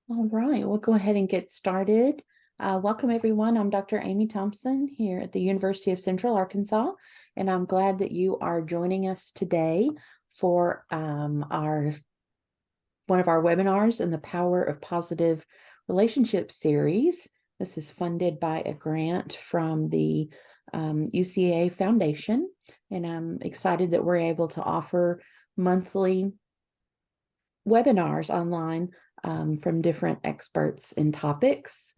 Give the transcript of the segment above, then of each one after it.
All right, we'll go ahead and get started. Welcome, everyone. I'm Dr. Amy Thompson here at the University of Central Arkansas, and I'm glad that you are joining us today for one of our webinars in the Power of Positive Relationships series. This is funded by a grant from the UCA Foundation, and I'm excited that we're able to offer monthly webinars online from different experts and topics.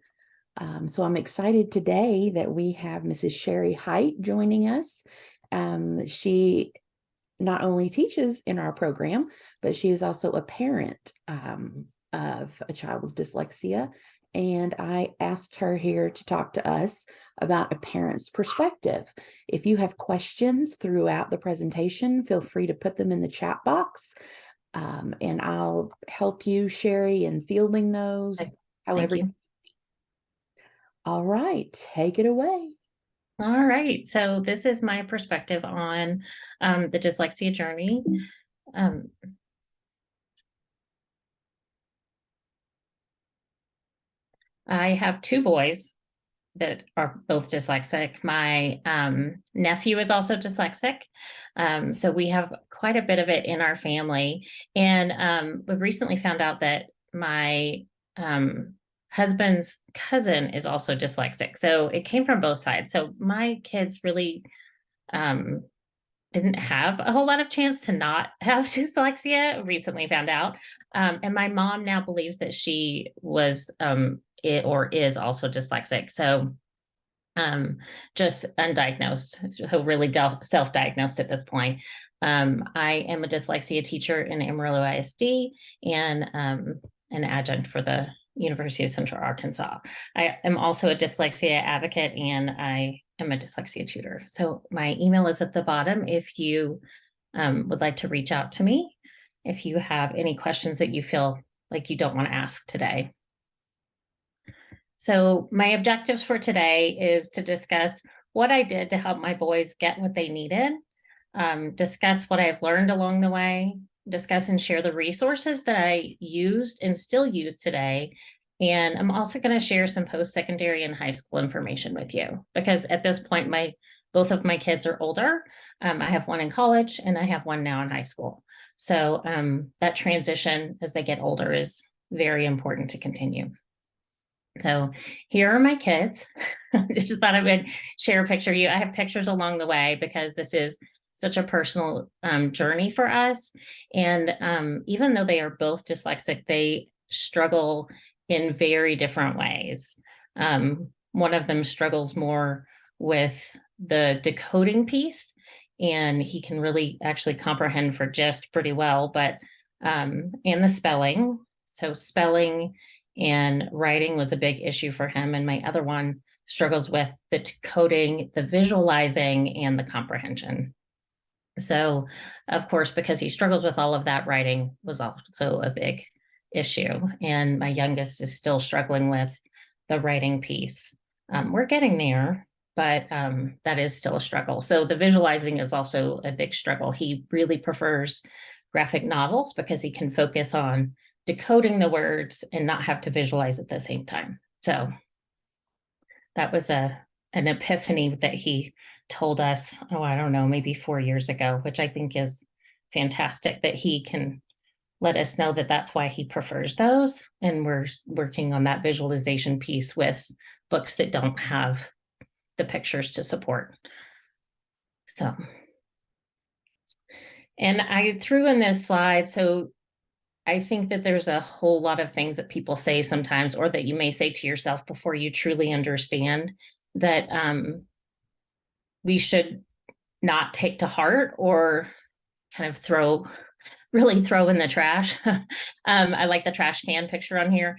So I'm excited today that we have Mrs. Sheri Hight joining us. She not only teaches in our program, but she is also a parent of a child with dyslexia. And I asked her here to talk to us about a parent's perspective. If you have questions throughout the presentation, feel free to put them in the chat box. And I'll help you, Sheri, in fielding those. Thank you. All right, take it away. All right, so this is my perspective on the dyslexia journey. I have two boys that are both dyslexic. My nephew is also dyslexic. So we have quite a bit of it in our family. And we recently found out that my husband's cousin is also dyslexic. So it came from both sides. So my kids really didn't have a whole lot of chance to not have dyslexia, recently found out. And my mom now believes that she was is also dyslexic. So just undiagnosed, so really self-diagnosed at this point. I am a dyslexia teacher in Amarillo ISD and an adjunct for the University of Central Arkansas. I am also a dyslexia advocate and I am a dyslexia tutor. So my email is at the bottom if you would like to reach out to me, if you have any questions that you feel like you don't want to ask today. So my objectives for today is to discuss what I did to help my boys get what they needed, discuss what I've learned along the way, discuss and share the resources that I used and still use today. And I'm also going to share some post-secondary and high school information with you because at this point, both of my kids are older. I have one in college and I have one now in high school. So that transition as they get older is very important to continue. So here are my kids. I just thought I would share a picture of you. I have pictures along the way because this is such a personal journey for us. And even though they are both dyslexic, they struggle in very different ways. One of them struggles more with the decoding piece, and he can really actually comprehend for just pretty well, but and the spelling. So spelling and writing was a big issue for him. And my other one struggles with the decoding, the visualizing, and the comprehension. So, of course, because he struggles with all of that, writing was also a big issue. And my youngest is still struggling with the writing piece. We're getting there, but that is still a struggle. So the visualizing is also a big struggle. He really prefers graphic novels because he can focus on decoding the words and not have to visualize at the same time. So that was an epiphany that he told us, oh, I don't know, maybe 4 years ago, which I think is fantastic that he can let us know that that's why he prefers those. And we're working on that visualization piece with books that don't have the pictures to support. So, and I threw in this slide, so I think that there's a whole lot of things that people say sometimes, or that you may say to yourself before you truly understand that we should not take to heart or kind of really throw in the trash. I like the trash can picture on here.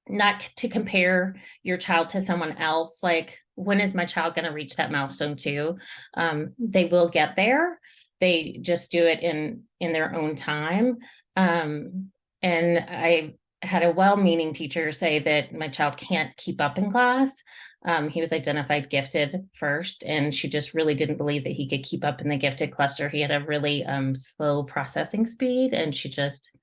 Not to compare your child to someone else. Like, when is my child going to reach that milestone too? They will get there. They just do it in their own time. And I had a well-meaning teacher say that my child can't keep up in class. He was identified gifted first, and she just really didn't believe that he could keep up in the gifted cluster. He had a really slow processing speed, and she just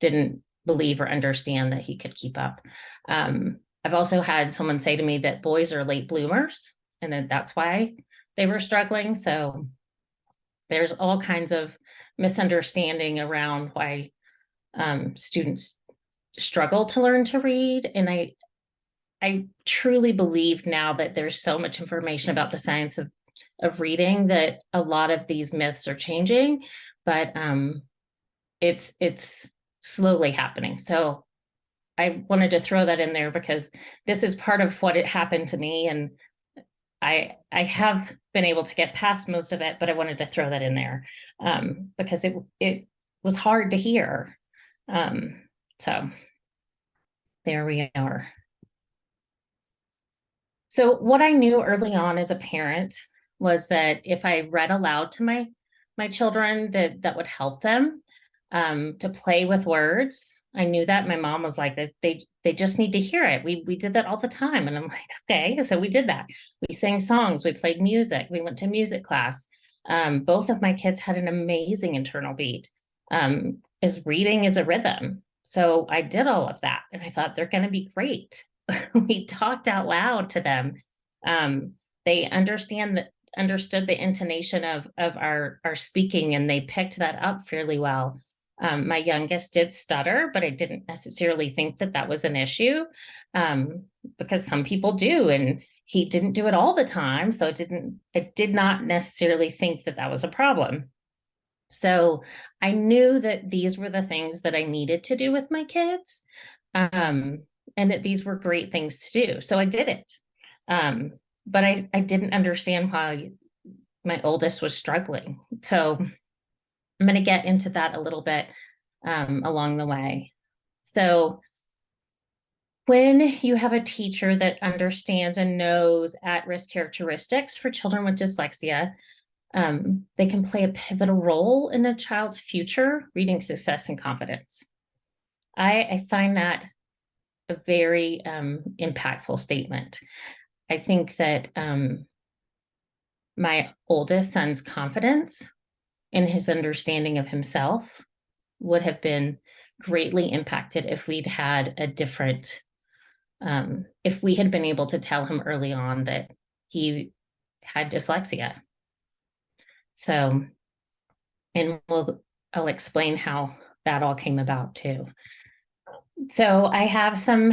didn't believe or understand that he could keep up. I've also had someone say to me that boys are late bloomers and that that's why they were struggling. So there's all kinds of misunderstanding around why students struggle to learn to read. And I truly believe now that there's so much information about the science of reading that a lot of these myths are changing, but it's slowly happening. So I wanted to throw that in there because this is part of what it happened to me, and I have been able to get past most of it, but I wanted to throw that in there because it was hard to hear. So there we are. So what I knew early on as a parent was that if I read aloud to my children, that would help them to play with words. I knew that. My mom was like, they just need to hear it. We did that all the time. And I'm like, okay, so we did that. We sang songs, we played music, we went to music class. Both of my kids had an amazing internal beat. As reading is a rhythm. So I did all of that. And I thought they're going to be great. We talked out loud to them. They understood the intonation of our speaking, and they picked that up fairly well. My youngest did stutter, but I didn't necessarily think that was an issue because some people do, and he didn't do it all the time. So I did not necessarily think that was a problem. So I knew that these were the things that I needed to do with my kids, and that these were great things to do. So I did it. But I didn't understand why my oldest was struggling. So I'm going to get into that a little bit along the way. So when you have a teacher that understands and knows at-risk characteristics for children with dyslexia, they can play a pivotal role in a child's future reading success and confidence. I find that a very impactful statement. I think that my oldest son's confidence and his understanding of himself would have been greatly impacted if we'd had a different, if we had been able to tell him early on that he had dyslexia. So, and I'll explain how that all came about too. So I have some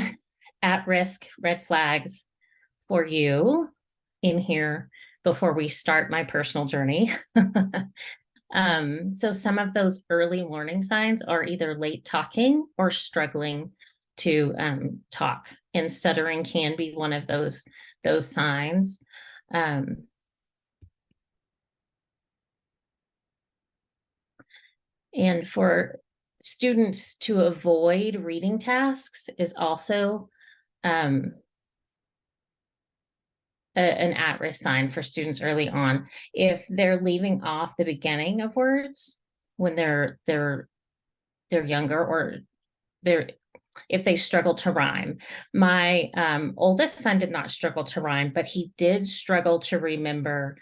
at-risk red flags for you in here before we start my personal journey. So some of those early warning signs are either late talking or struggling to talk, and stuttering can be one of those signs. And for students to avoid reading tasks is also an at-risk sign for students early on. If they're leaving off the beginning of words when they're younger, or if they struggle to rhyme. My oldest son did not struggle to rhyme, but he did struggle to remember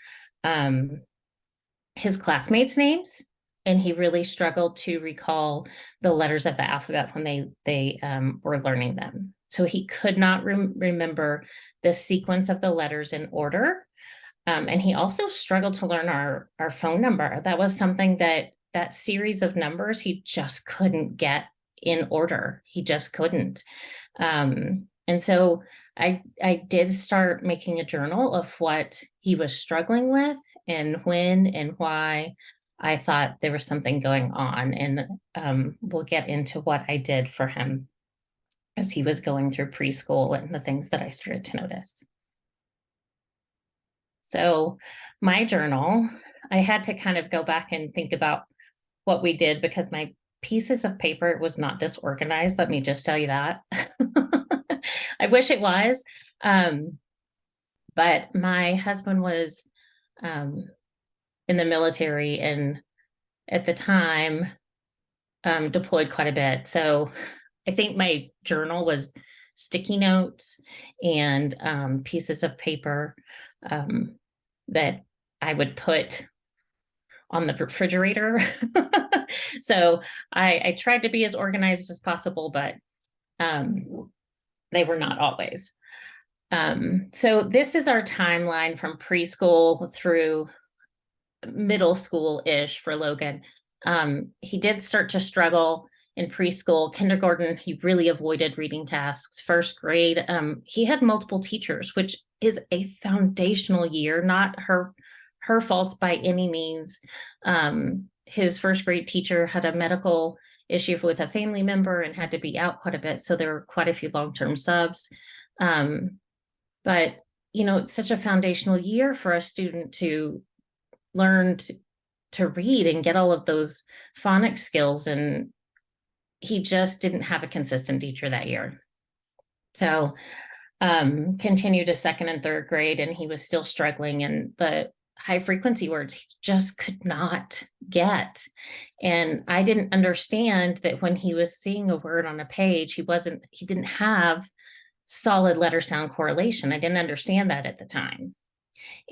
his classmates' names, and he really struggled to recall the letters of the alphabet when they were learning them. So he could not remember the sequence of the letters in order. And he also struggled to learn our phone number. That was something that series of numbers he just couldn't get in order. He just couldn't. And so I did start making a journal of what he was struggling with and when and why I thought there was something going on. And we'll get into what I did for him as he was going through preschool and the things that I started to notice. So my journal, I had to kind of go back and think about what we did because my pieces of paper was not disorganized. Let me just tell you that. I wish it was. But my husband was in the military, and at the time deployed quite a bit. So I think my journal was sticky notes and pieces of paper that I would put on the refrigerator. So I tried to be as organized as possible, but they were not always. So this is our timeline from preschool through middle school-ish for Logan. He did start to struggle in preschool. Kindergarten, he really avoided reading tasks. First grade, he had multiple teachers, which is a foundational year, not her fault by any means. His first grade teacher had a medical issue with a family member and had to be out quite a bit. So there were quite a few long-term subs. But, it's such a foundational year for a student to learn to read and get all of those phonics skills. And he just didn't have a consistent teacher that year. So continued to second and third grade, and he was still struggling. And the high frequency words he just could not get. And I didn't understand that when he was seeing a word on a page, he didn't have solid letter sound correlation. I didn't understand that at the time.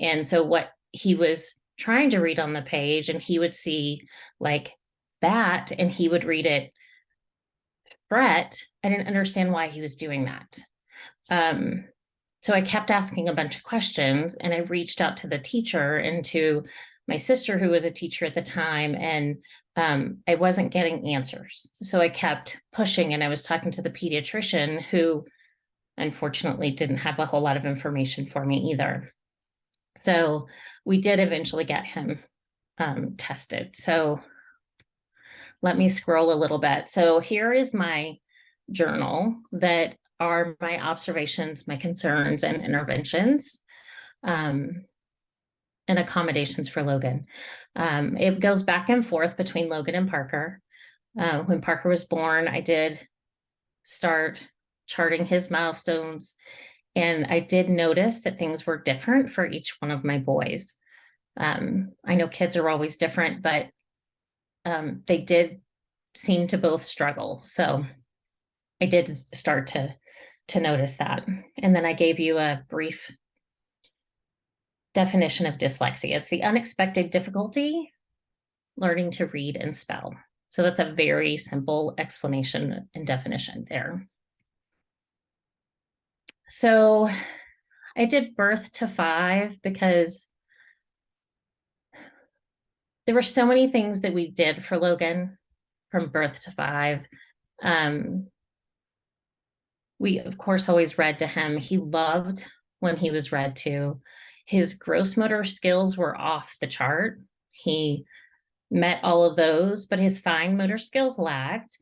And so what he was trying to read on the page, and he would see like that, and he would read it fret. I didn't understand why he was doing that. So I kept asking a bunch of questions, and I reached out to the teacher and to my sister, who was a teacher at the time, and I wasn't getting answers. So I kept pushing, and I was talking to the pediatrician, who unfortunately didn't have a whole lot of information for me either. So we did eventually get him tested. So let me scroll a little bit. So here is my journal that are my observations, my concerns, and interventions, and accommodations for Logan. It goes back and forth between Logan and Parker. When Parker was born, I did start charting his milestones, and I did notice that things were different for each one of my boys. I know kids are always different, but they did seem to both struggle. So I did start to notice that. And then I gave you a brief definition of dyslexia. It's the unexpected difficulty learning to read and spell. So that's a very simple explanation and definition there. So I did birth to 5 because there were so many things that we did for Logan from birth to 5. We, of course, always read to him. He loved when he was read to. His gross motor skills were off the chart. He met all of those, but his fine motor skills lagged.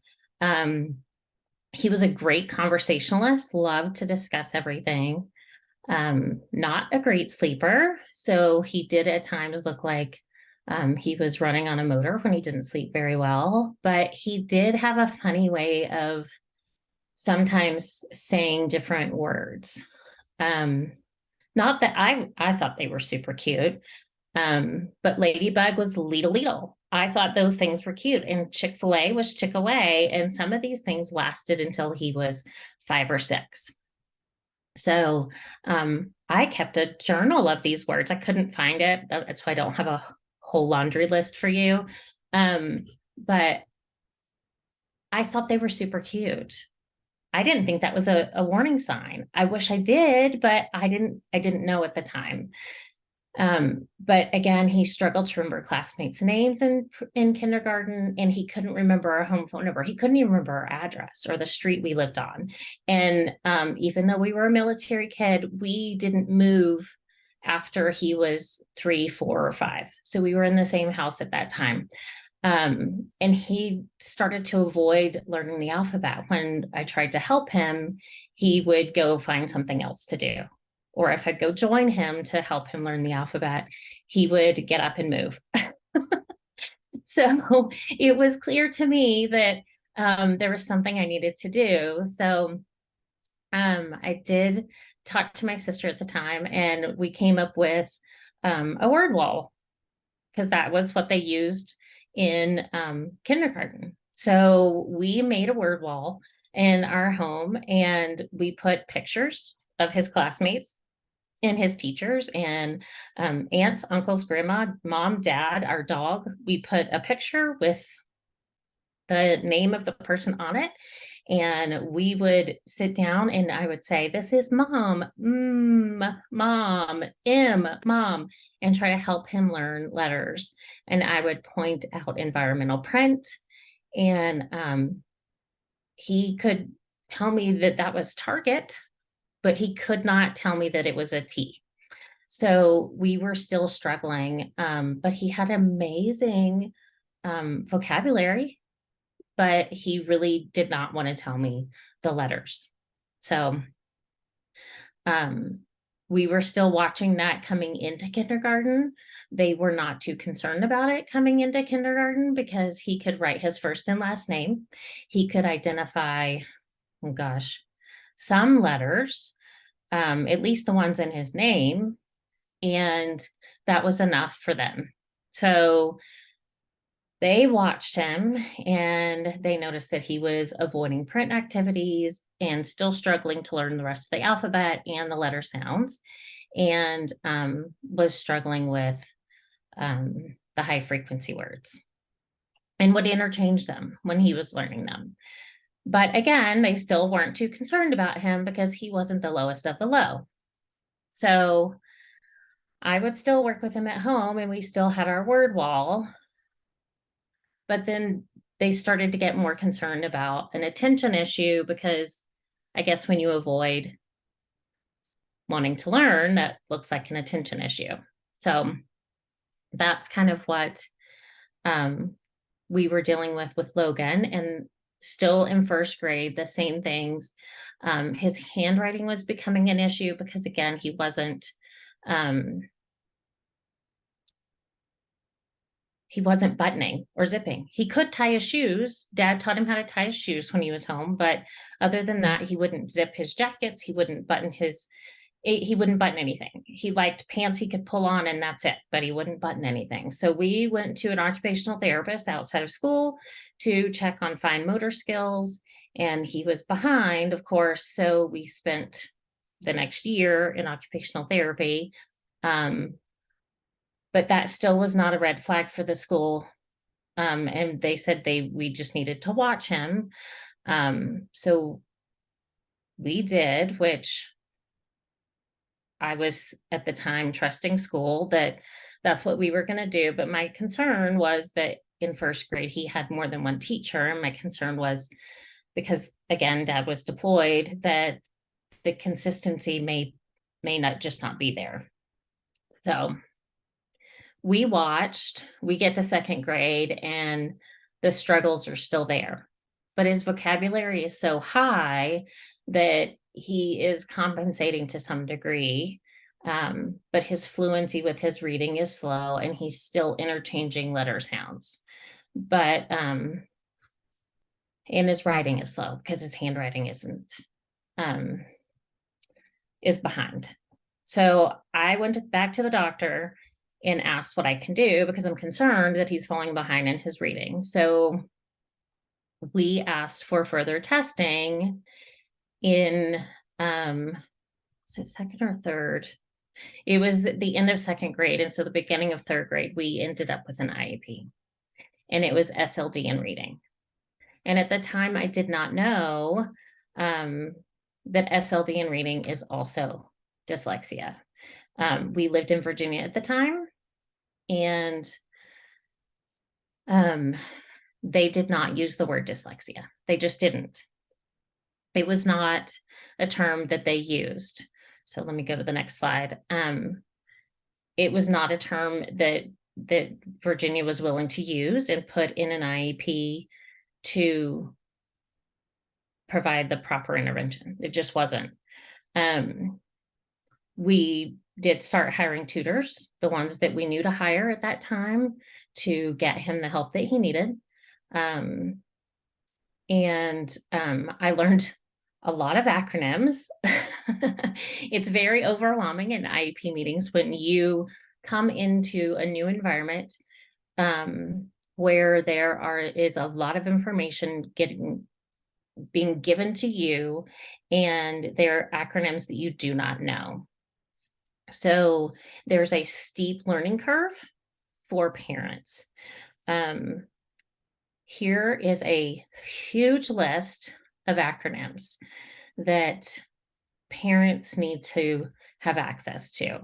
He was a great conversationalist, loved to discuss everything. Not a great sleeper. So he did at times look like he was running on a motor when he didn't sleep very well, but he did have a funny way of sometimes saying different words. Not that I thought they were super cute, but Ladybug was Leedle Leedle. I thought those things were cute, and Chick-fil-A was Chick-a-way, and some of these things lasted until he was 5 or 6. So I kept a journal of these words. I couldn't find it. That's why I don't have a whole laundry list for you. But I thought they were super cute. I didn't think that was a warning sign. I wish I did, but I didn't know at the time. But again, he struggled to remember classmates' names in kindergarten, and he couldn't remember our home phone number. He couldn't even remember our address or the street we lived on. And even though we were a military kid, we didn't move after he was 3, 4, or 5. So we were in the same house at that time. And he started to avoid learning the alphabet. When I tried to help him, he would go find something else to do. Or if I'd go join him to help him learn the alphabet, he would get up and move. So it was clear to me that there was something I needed to do. So I did talk to my sister at the time, and we came up with a word wall, because that was what they used in kindergarten. So we made a word wall in our home, and we put pictures of his classmates and his teachers and aunts, uncles, grandma, mom, dad, our dog. We put a picture with the name of the person on it. And we would sit down and I would say, this is mom, mom, mom, and try to help him learn letters. And I would point out environmental print. And he could tell me that that was Target, but he could not tell me that it was a T. So we were still struggling, but he had amazing vocabulary, but he really did not want to tell me the letters. So we were still watching that coming into kindergarten. They were not too concerned about it coming into kindergarten because he could write his first and last name. He could identify, oh gosh, some letters, at least the ones in his name, and that was enough for them. So they watched him and they noticed that he was avoiding print activities and still struggling to learn the rest of the alphabet and the letter sounds, and was struggling with the high frequency words and would interchange them when he was learning them. But again, they still weren't too concerned about him because he wasn't the lowest of the low. So I would still work with him at home and we still had our word wall. But then they started to get more concerned about an attention issue because I guess when you avoid wanting to learn, that looks like an attention issue. So that's kind of what we were dealing with Logan, and still in first grade, the same things. His handwriting was becoming an issue because again, he wasn't buttoning or zipping. He could tie his shoes. Dad taught him how to tie his shoes when he was home, but other than that, he wouldn't zip his jackets. He wouldn't button anything. He liked pants he could pull on and that's it, but he wouldn't button anything. So we went to an occupational therapist outside of school to check on fine motor skills, and he was behind, of course. So we spent the next year in occupational therapy. But that still was not a red flag for the school. And they said we just needed to watch him. So we did, which I was at the time trusting school that that's what we were going to do. But my concern was that in first grade, he had more than one teacher. And my concern was because, again, Dad was deployed, that the consistency may not be there. So we get to second grade and the struggles are still there, but his vocabulary is so high that he is compensating to some degree. But his fluency with his reading is slow and he's still interchanging letter sounds, but, and his writing is slow because his handwriting is behind. So I went back to the doctor and asked what I can do because I'm concerned that he's falling behind in his reading. So we asked for further testing in, is it second or third? It was the end of second grade. And so the beginning of third grade, we ended up with an IEP, and it was SLD in reading. And at the time, I did not know that SLD in reading is also dyslexia. We lived in Virginia at the time, and they did not use the word dyslexia. They just didn't. It was not a term that they used. So let me go to the next slide. It was not a term that Virginia was willing to use and put in an IEP to provide the proper intervention. It just wasn't. We did start hiring tutors, the ones that we knew to hire at that time, to get him the help that he needed. I learned a lot of acronyms. It's very overwhelming in IEP meetings when you come into a new environment where there is a lot of information being given to you, and there are acronyms that you do not know. So there's a steep learning curve for parents. Here is a huge list of acronyms that parents need to have access to.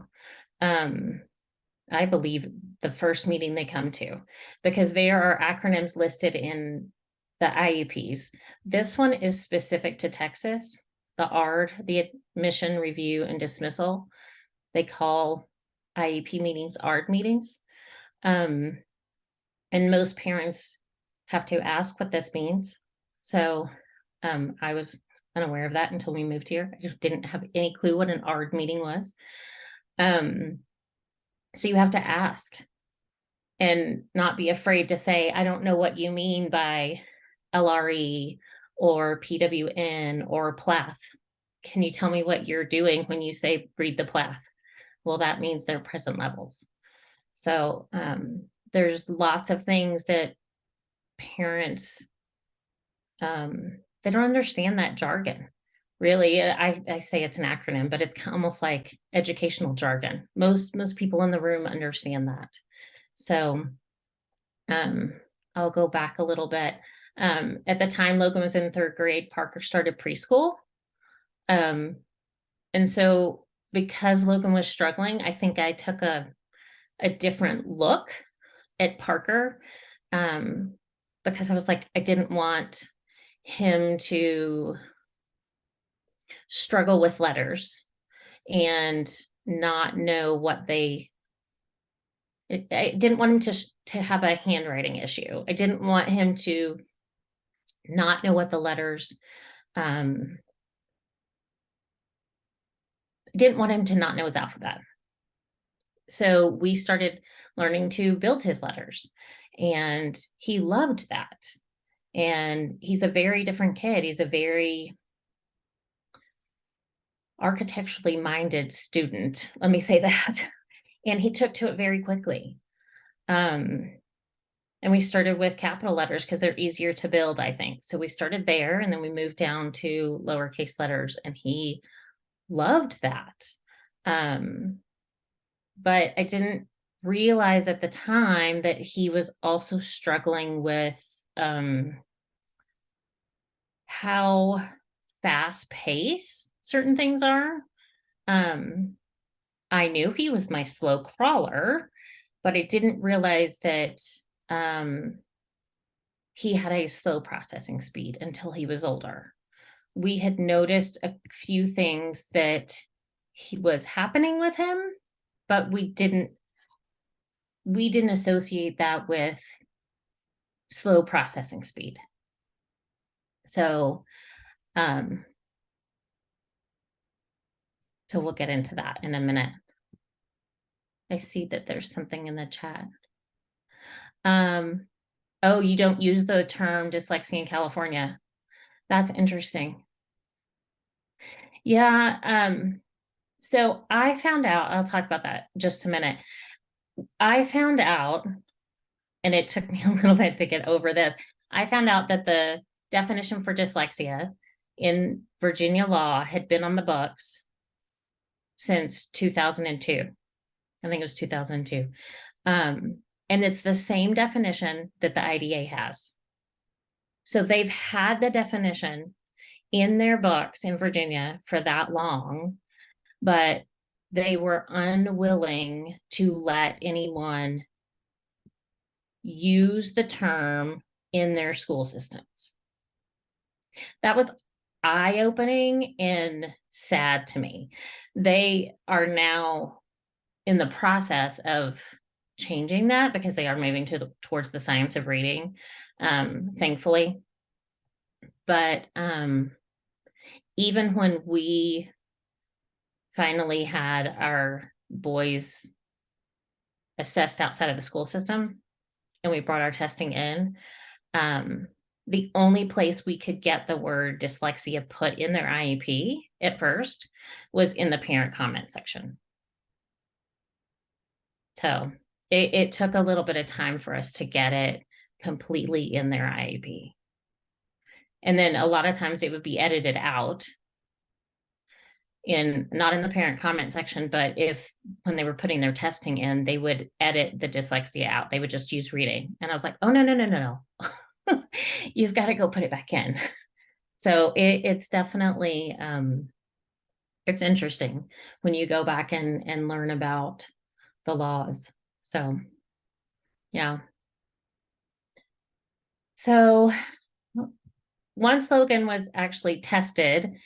I believe the first meeting they come to, because there are acronyms listed in the IEPs. This one is specific to Texas, the ARD, the Admission Review and Dismissal. They call IEP meetings ARD meetings. And most parents have to ask what this means. So I was unaware of that until we moved here. I just didn't have any clue what an ARD meeting was. So you have to ask and not be afraid to say, I don't know what you mean by LRE or PWN or PLAF. Can you tell me what you're doing when you say read the PLAF? Well, that means they're present levels. So there's lots of things that parents, they don't understand that jargon. Really, I say it's an acronym, but it's almost like educational jargon. Most people in the room understand that. So I'll go back a little bit. At the time Logan was in 3rd grade, Parker started preschool. And so because Logan was struggling, I think I took a different look at Parker, because I was like, I didn't want him to struggle with letters and not know what I didn't want him to have a handwriting issue. I didn't want him to not know what the letters, I didn't want him to not know his alphabet. So we started learning to build his letters, and he loved that. And he's a very different kid. He's a very architecturally minded student, let me say that. And he took to it very quickly. And we started with capital letters because they're easier to build, I think. So we started there, and then we moved down to lowercase letters, and he loved that. But I didn't realize at the time that he was also struggling with how fast paced certain things are. I knew he was my slow crawler, but I didn't realize that he had a slow processing speed until he was older. We had noticed a few things that was happening with him, but we didn't associate that with slow processing speed. So we'll get into that in a minute. I see that there's something in the chat. Oh, you don't use the term dyslexia in California. That's interesting. Yeah. So I found out, I'll talk about that in just a minute. I found out, and it took me a little bit to get over this. I found out that the definition for dyslexia in Virginia law had been on the books since 2002. I think it was 2002. And it's the same definition that the IDA has. So they've had the definition in their books in Virginia for that long, but they were unwilling to let anyone use the term in their school systems. That was eye-opening and sad to me. They are now in the process of changing that because they are moving towards the science of reading, thankfully. But even when we finally had our boys assessed outside of the school system and we brought our testing in, the only place we could get the word dyslexia put in their IEP at first was in the parent comment section. So it took a little bit of time for us to get it completely in their IEP. And then a lot of times it would be edited out. not in the parent comment section, but when they were putting their testing in, they would edit the dyslexia out. They would just use reading. And I was like, oh, no. You've got to go put it back in. So it's definitely, it's interesting when you go back and learn about the laws. So, yeah. So once Logan was actually tested,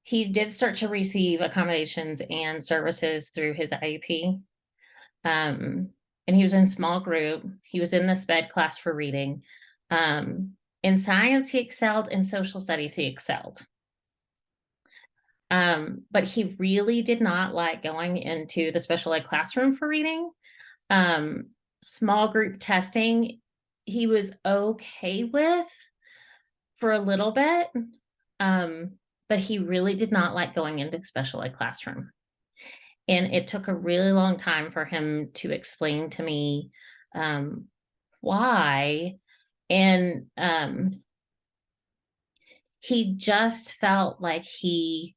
he did start to receive accommodations and services through his IEP. And he was in small group. He was in the SPED class for reading. In science, he excelled. In social studies, he excelled. But he really did not like going into the special ed classroom for reading. Small group testing, he was okay with for a little bit. But he really did not like going into the special ed classroom. And it took a really long time for him to explain to me why. And he just felt like he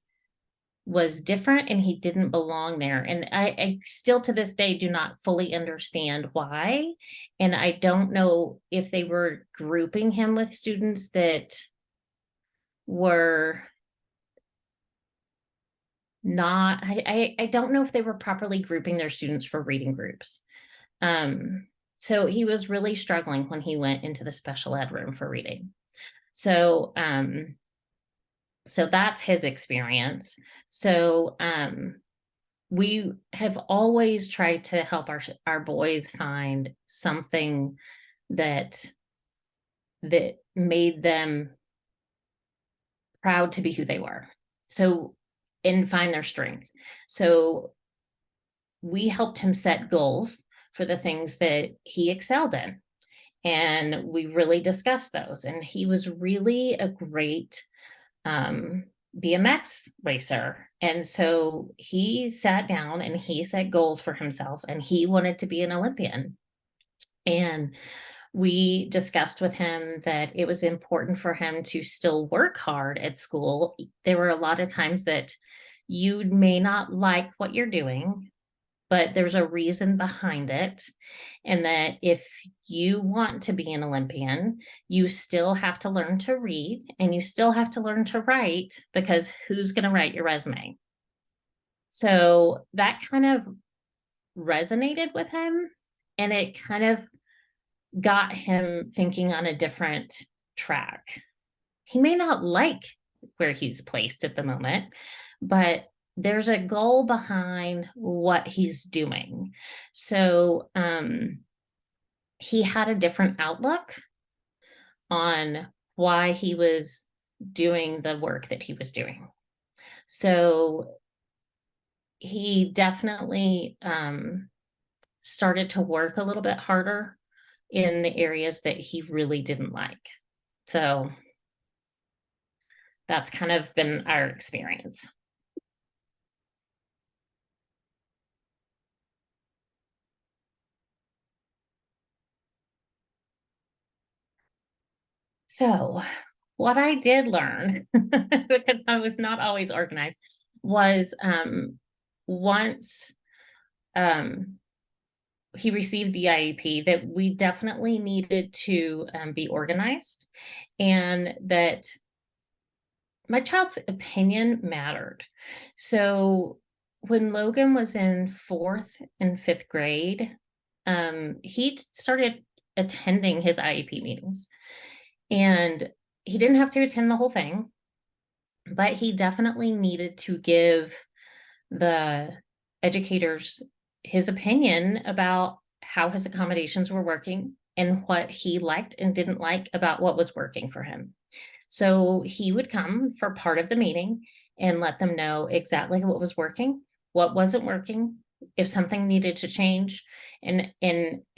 was different and he didn't belong there. And I still to this day do not fully understand why. And I don't know if they were grouping him with students that were not, I don't know if they were properly grouping their students for reading groups. So he was really struggling when he went into the special ed room for reading. So that's his experience. So we have always tried to help our boys find something that made them proud to be who they were. So, and find their strength. So we helped him set goals for the things that he excelled in. And we really discussed those. And he was really a great BMX racer. And so he sat down and he set goals for himself and he wanted to be an Olympian. And we discussed with him that it was important for him to still work hard at school. There were a lot of times that you may not like what you're doing, but there's a reason behind it. And that if you want to be an Olympian, you still have to learn to read and you still have to learn to write, because who's going to write your resume? So that kind of resonated with him, and it kind of got him thinking on a different track. He may not like where he's placed at the moment, but there's a goal behind what he's doing. So he had a different outlook on why he was doing the work that he was doing. So he definitely started to work a little bit harder in the areas that he really didn't like. So that's kind of been our experience. So what I did learn, because I was not always organized, was once he received the IEP, that we definitely needed to be organized, and that my child's opinion mattered. So when Logan was in 4th and 5th grade, he started attending his IEP meetings. And he didn't have to attend the whole thing, but he definitely needed to give the educators his opinion about how his accommodations were working and what he liked and didn't like about what was working for him. So he would come for part of the meeting and let them know exactly what was working, what wasn't working, if something needed to change, and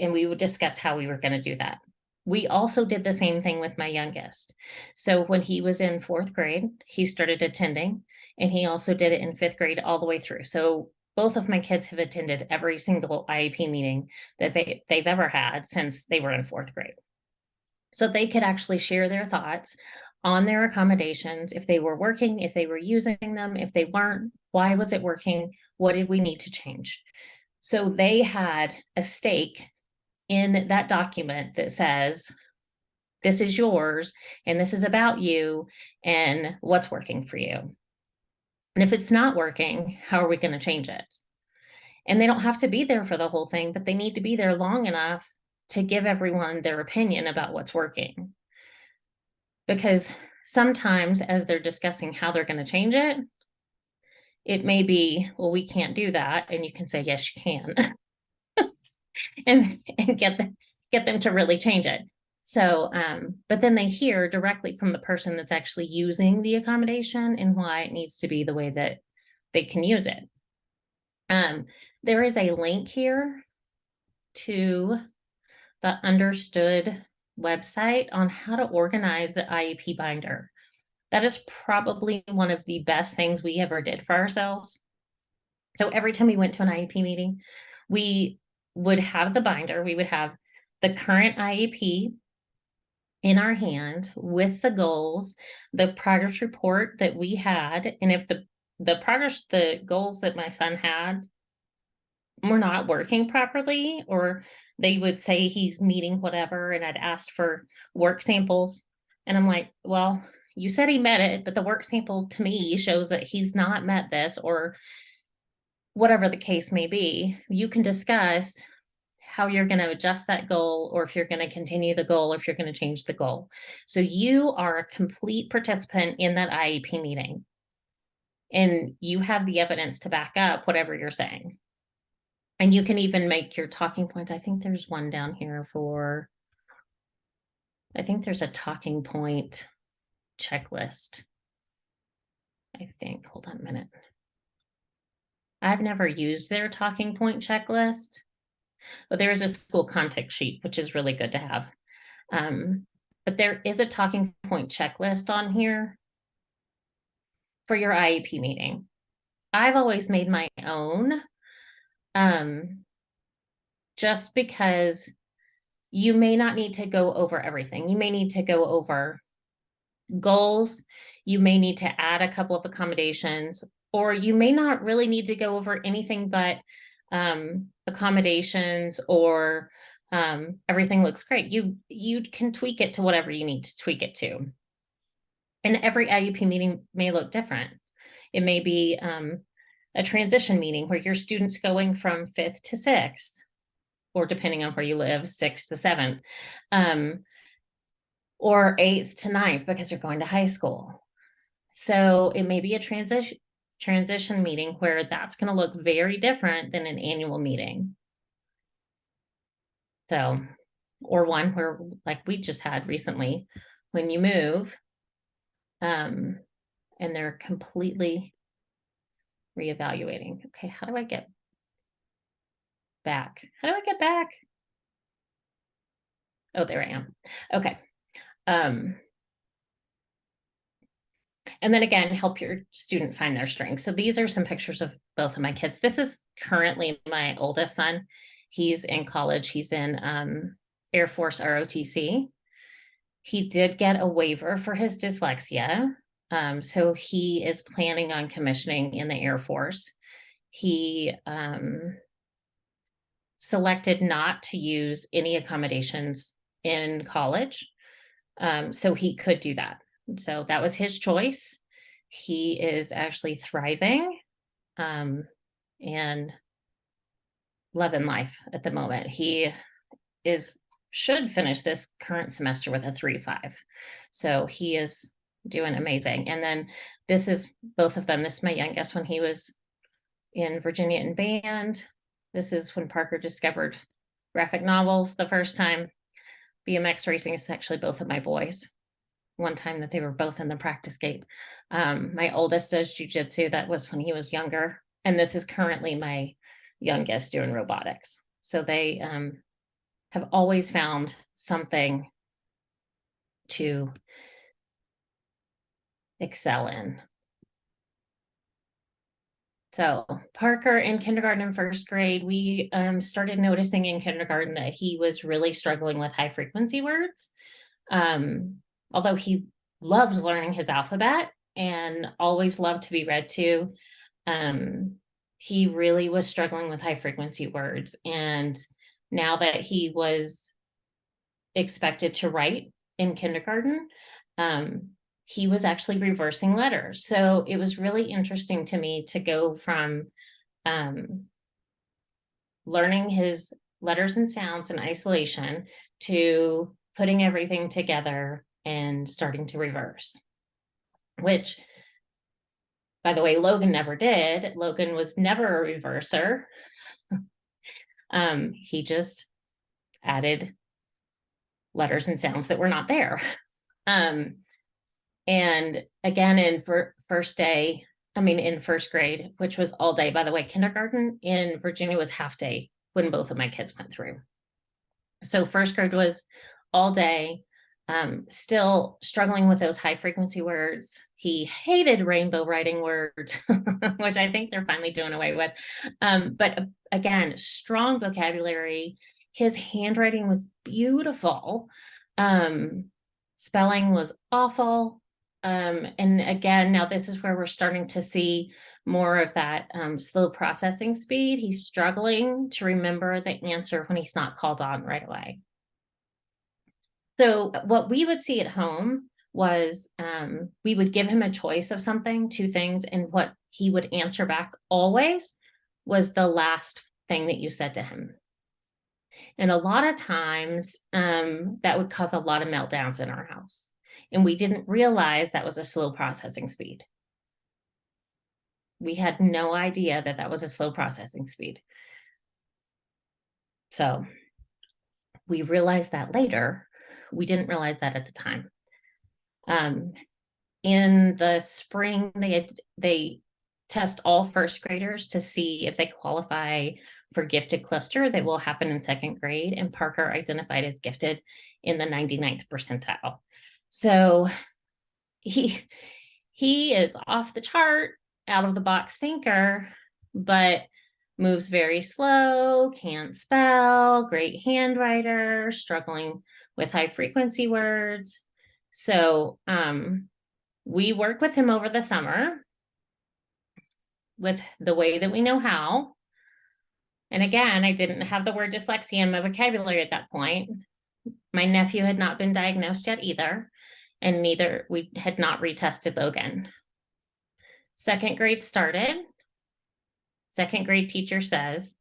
we would discuss how we were going to do that. We also did the same thing with my youngest. So when he was in 4th grade, he started attending, and he also did it in 5th grade all the way through. So both of my kids have attended every single IEP meeting that they've ever had since they were in 4th grade. So they could actually share their thoughts on their accommodations, if they were working, if they were using them, if they weren't, why was it working? What did we need to change? So they had a stake in that document that says, this is yours, and this is about you, and what's working for you. And if it's not working, how are we going to change it? And they don't have to be there for the whole thing, but they need to be there long enough to give everyone their opinion about what's working. Because sometimes as they're discussing how they're going to change it, it may be, well, we can't do that. And you can say, yes, you can. and get them to really change it. So, but then they hear directly from the person that's actually using the accommodation and why it needs to be the way that they can use it. There is a link here to the Understood website on how to organize the IEP binder. That is probably one of the best things we ever did for ourselves. So every time we went to an IEP meeting, we would have the binder, we would have the current IEP in our hand with the goals, the progress report that we had, and if the goals that my son had were not working properly, or they would say he's meeting whatever, and I'd asked for work samples, and I'm like, well, you said he met it, but the work sample to me shows that he's not met this, or whatever the case may be. You can discuss how you're going to adjust that goal, or if you're going to continue the goal, or if you're going to change the goal. So you are a complete participant in that IEP meeting, and you have the evidence to back up whatever you're saying. And you can even make your talking points. I think there's one down here for, I think there's a talking point checklist. I think, hold on a minute. I've never used their talking point checklist, but there is a school context sheet, which is really good to have. But there is a talking point checklist on here for your IEP meeting. I've always made my own, just because you may not need to go over everything. You may need to go over goals. You may need to add a couple of accommodations, or you may not really need to go over anything but accommodations, or everything looks great. You can tweak it to whatever you need to tweak it to. And every IEP meeting may look different. It may be a transition meeting where your student's going from 5th to 6th, or depending on where you live, 6th to 7th, or 8th to 9th because you're going to high school. So it may be a transition meeting where that's going to look very different than an annual meeting. So, or one where, like we just had recently, when you move, and they're completely reevaluating. Okay, how do I get back? How do I get back? Oh, there I am. Okay. And then again, help your student find their strengths. So these are some pictures of both of my kids. This is currently my oldest son. He's in college. He's in Air Force ROTC. He did get a waiver for his dyslexia. So he is planning on commissioning in the Air Force. He selected not to use any accommodations in college. So he could do that. So that was his choice. He is actually thriving and loving life at the moment. He should finish this current semester with a 3.5. So he is doing amazing. And then this is both of them. This is my youngest when he was in Virginia in band. This is when Parker discovered graphic novels the first time. BMX racing is actually both of my boys. One time that they were both in the practice gate. My oldest does jujitsu. That was when he was younger. And this is currently my youngest doing robotics. So they have always found something to excel in. So Parker in kindergarten and first grade, we started noticing in kindergarten that he was really struggling with high frequency words. Although he loves learning his alphabet and always loved to be read to, he really was struggling with high frequency words. And now that he was expected to write in kindergarten, he was actually reversing letters. So it was really interesting to me to go from learning his letters and sounds in isolation to putting everything together and starting to reverse, which, by the way, Logan never did. Logan was never a reverser. He just added letters and sounds that were not there. And again, in first grade, which was all day, by the way, kindergarten in Virginia was half day when both of my kids went through. So first grade was all day, still struggling with those high frequency words. He hated rainbow writing words, which I think they're finally doing away with. But again, strong vocabulary. His handwriting was beautiful. Spelling was awful. And again, now this is where we're starting to see more of that slow processing speed. He's struggling to remember the answer when he's not called on right away. So what we would see at home was we would give him a choice of something, two things, and what he would answer back always was the last thing that you said to him. And a lot of times that would cause a lot of meltdowns in our house. And we didn't realize that was a slow processing speed. We had no idea that that was a slow processing speed. So we realized that later. We didn't realize that at the time. In the spring, they test all first graders to see if they qualify for gifted cluster that will happen in second grade. And Parker identified as gifted in the 99th percentile. So he is off the chart, out of the box thinker, but moves very slow, can't spell, great handwriter, struggling with high frequency words. So we work with him over the summer with the way that we know how. And again, I didn't have the word dyslexia in my vocabulary at that point. My nephew had not been diagnosed yet either, and we had not retested Logan. Second grade started. Second grade teacher says,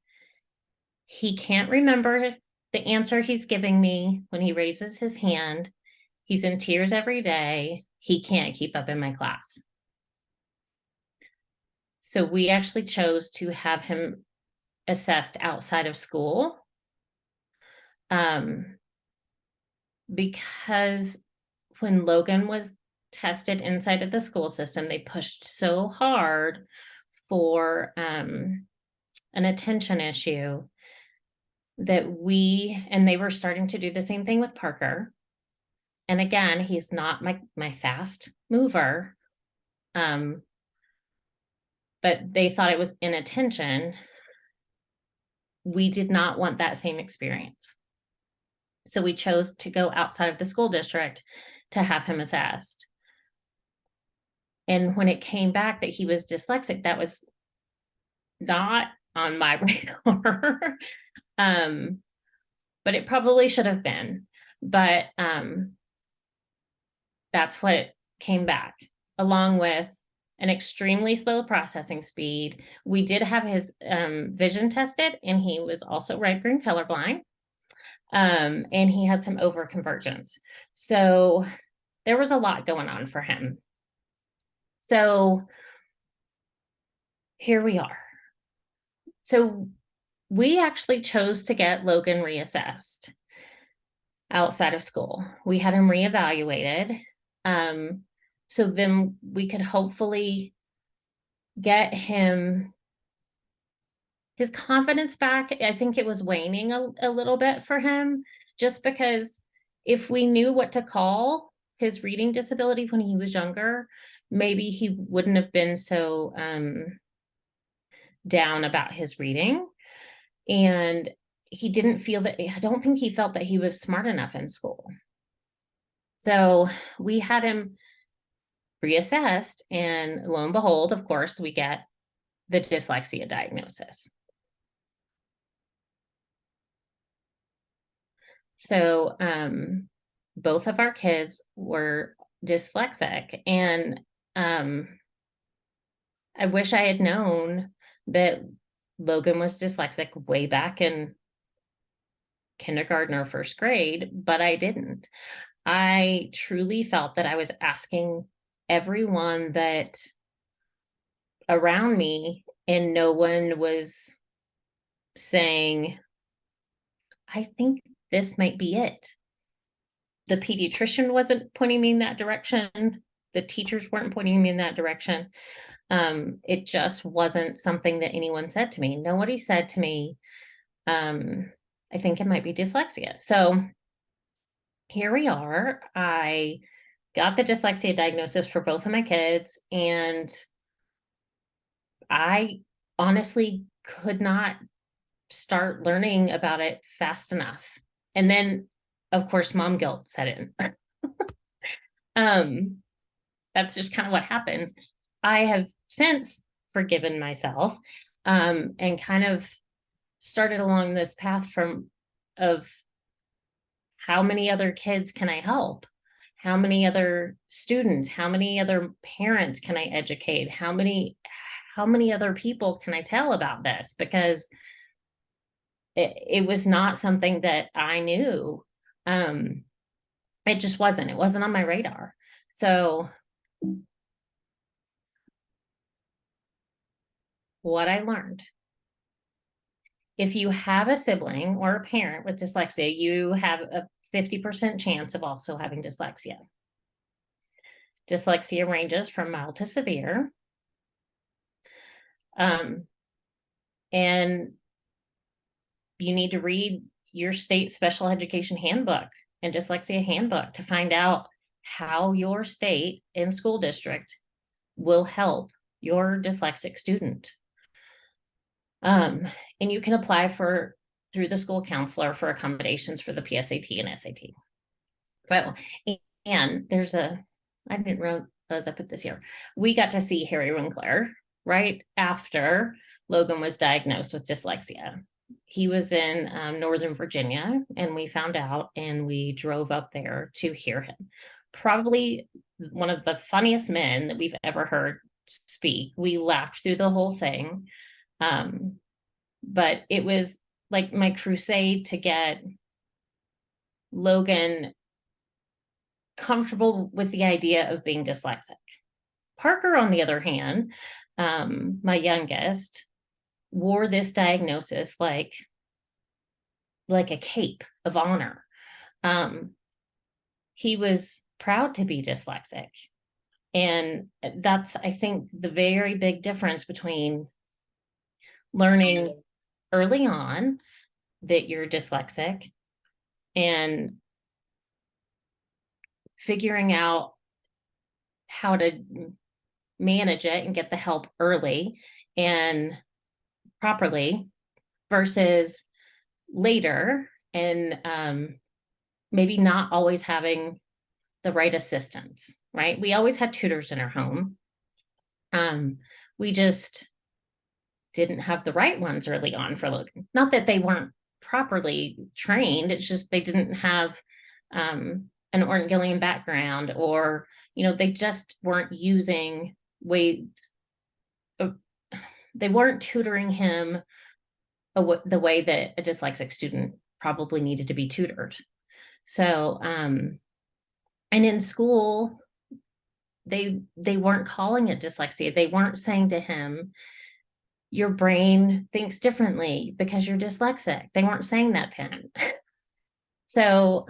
he can't remember the answer he's giving me when he raises his hand. He's in tears every day. He can't keep up in my class. So we actually chose to have him assessed outside of school because when Logan was tested inside of the school system, they pushed so hard for an attention issue that they were starting to do the same thing with Parker. And again, he's not my fast mover, but they thought it was inattention. We did not want that same experience. So we chose to go outside of the school district to have him assessed. And when it came back that he was dyslexic, that was not on my radar. But it probably should have been. But that's what came back, along with an extremely slow processing speed. We did have his vision tested, and he was also red green colorblind. And he had some overconvergence. So there was a lot going on for him. So here we are. So we actually chose to get Logan reassessed outside of school. We had him reevaluated. So then we could hopefully get him his confidence back. I think it was waning a little bit for him, just because if we knew what to call his reading disability when he was younger, maybe he wouldn't have been so down about his reading. And he didn't feel that, I don't think he felt that he was smart enough in school. So we had him reassessed, and lo and behold, of course, we get the dyslexia diagnosis. So both of our kids were dyslexic, and I wish I had known that Logan was dyslexic way back in kindergarten or first grade, but I didn't. I truly felt that I was asking everyone that around me, and no one was saying, I think this might be it. The pediatrician wasn't pointing me in that direction. The teachers weren't pointing me in that direction. It just wasn't something that anyone said to me. Nobody said to me, I think it might be dyslexia. So here we are. I got the dyslexia diagnosis for both of my kids, and I honestly could not start learning about it fast enough. And then, of course, mom guilt set in. That's just kind of what happens. I have since forgiven myself, and kind of started along this path of how many other kids can I help? How many other students? How many other parents can I educate? How many other people can I tell about this? Because it was not something that I knew. It just wasn't. It wasn't on my radar. So what I learned, if you have a sibling or a parent with dyslexia, you have a 50% chance of also having dyslexia. Dyslexia ranges from mild to severe. And you need to read your state special education handbook and dyslexia handbook to find out how your state and school district will help your dyslexic student. And you can apply through the school counselor for accommodations for the PSAT and SAT. So, and I didn't realize I put this here. We got to see Harry Winkler right after Logan was diagnosed with dyslexia. He was in Northern Virginia, and we found out, and we drove up there to hear him. Probably one of the funniest men that we've ever heard speak. We laughed through the whole thing. But it was like my crusade to get Logan comfortable with the idea of being dyslexic. Parker, on the other hand, my youngest, wore this diagnosis like a cape of honor. He was proud to be dyslexic. And that's, I think, the very big difference between learning early on that you're dyslexic and figuring out how to manage it and get the help early and properly versus later, and maybe not always having the right assistance, right? We always had tutors in our home. We just didn't have the right ones early on for Logan. Not that they weren't properly trained, it's just they didn't have an Orton-Gilliam background, or they just weren't using ways. They weren't tutoring him the way that a dyslexic student probably needed to be tutored. So, and in school, they weren't calling it dyslexia. They weren't saying to him, your brain thinks differently because you're dyslexic. They weren't saying that to him. So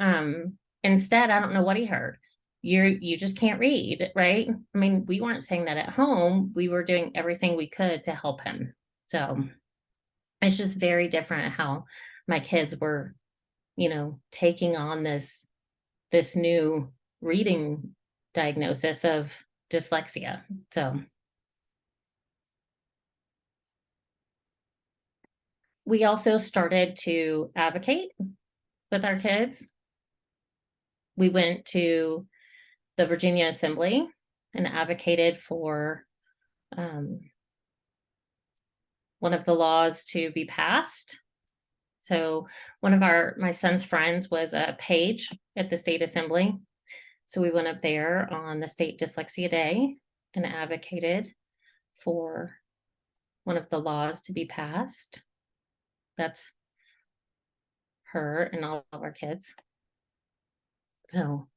instead, I don't know what he heard. You just can't read, right? I mean, we weren't saying that at home. We were doing everything we could to help him. So it's just very different how my kids were, taking on this new reading diagnosis of dyslexia. So we also started to advocate with our kids. we went to the Virginia Assembly and advocated for one of the laws to be passed. So one of my son's friends was a page at the state assembly. So we went up there on the state Dyslexia Day and advocated for one of the laws to be passed. That's her and all of our kids. So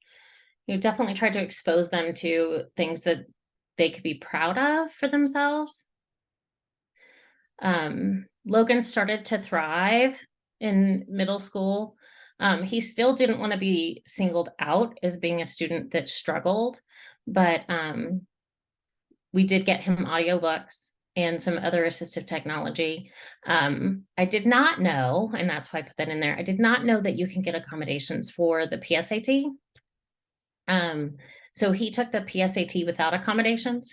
you definitely tried to expose them to things that they could be proud of for themselves. Logan started to thrive in middle school. He still didn't want to be singled out as being a student that struggled, but we did get him audiobooks and some other assistive technology. I did not know, and that's why I put that in there, I did not know that you can get accommodations for the PSAT. So he took the PSAT without accommodations.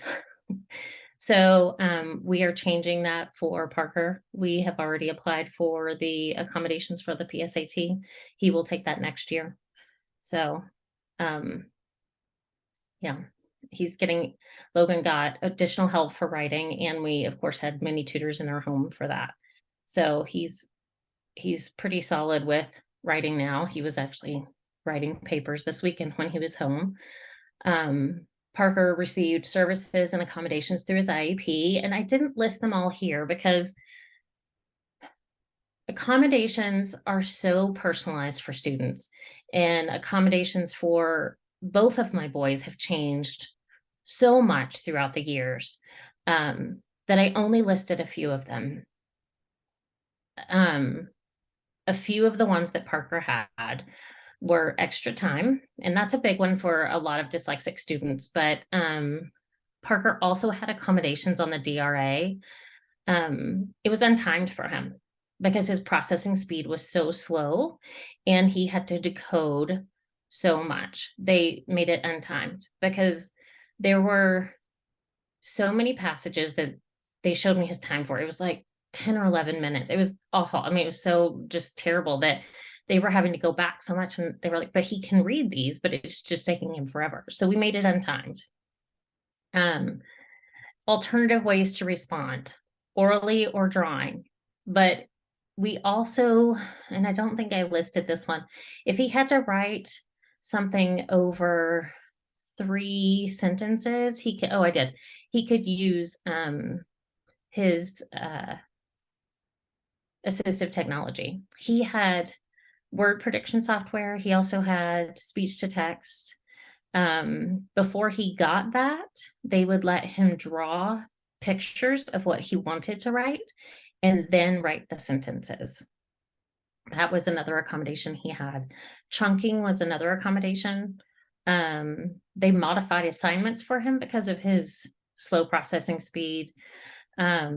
So we are changing that for Parker. We have already applied for the accommodations for the PSAT. He will take that next year. So yeah, Logan got additional help for writing, and we of course had many tutors in our home for that. So he's pretty solid with writing now. He was actually writing papers this weekend when he was home. Parker received services and accommodations through his IEP, and I didn't list them all here because accommodations are so personalized for students, and accommodations for both of my boys have changed so much throughout the years that I only listed a few of them. A few of the ones that Parker had were extra time, and that's a big one for a lot of dyslexic students, but Parker also had accommodations on the DRA. It was untimed for him because his processing speed was so slow and he had to decode so much. They made it untimed because there were so many passages that they showed me his time for. It was like 10 or 11 minutes. It was awful. I mean, it was so just terrible that they were having to go back so much, and they were like, but he can read these, but it's just taking him forever. So we made it untimed. Alternative ways to respond, orally or drawing. But we also, and I don't think I listed this one, if he had to write something over 3 sentences, he could, I did. He could use his assistive technology. He had word prediction software. He also had speech to text. Before he got that, they would let him draw pictures of what he wanted to write and then write the sentences. That was another accommodation he had. Chunking was another accommodation. They modified assignments for him because of his slow processing speed. At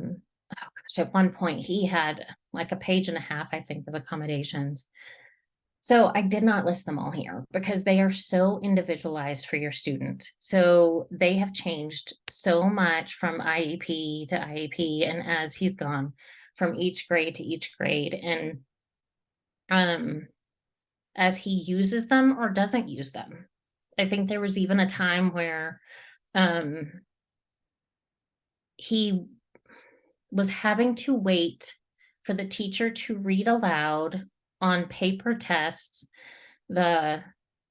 one point he had like a page and a half, I think, of accommodations. So I did not list them all here because they are so individualized for your student. So they have changed so much from IEP to IEP, and as he's gone from each grade to each grade, and as he uses them or doesn't use them. I think there was even a time where he was having to wait for the teacher to read aloud on paper tests the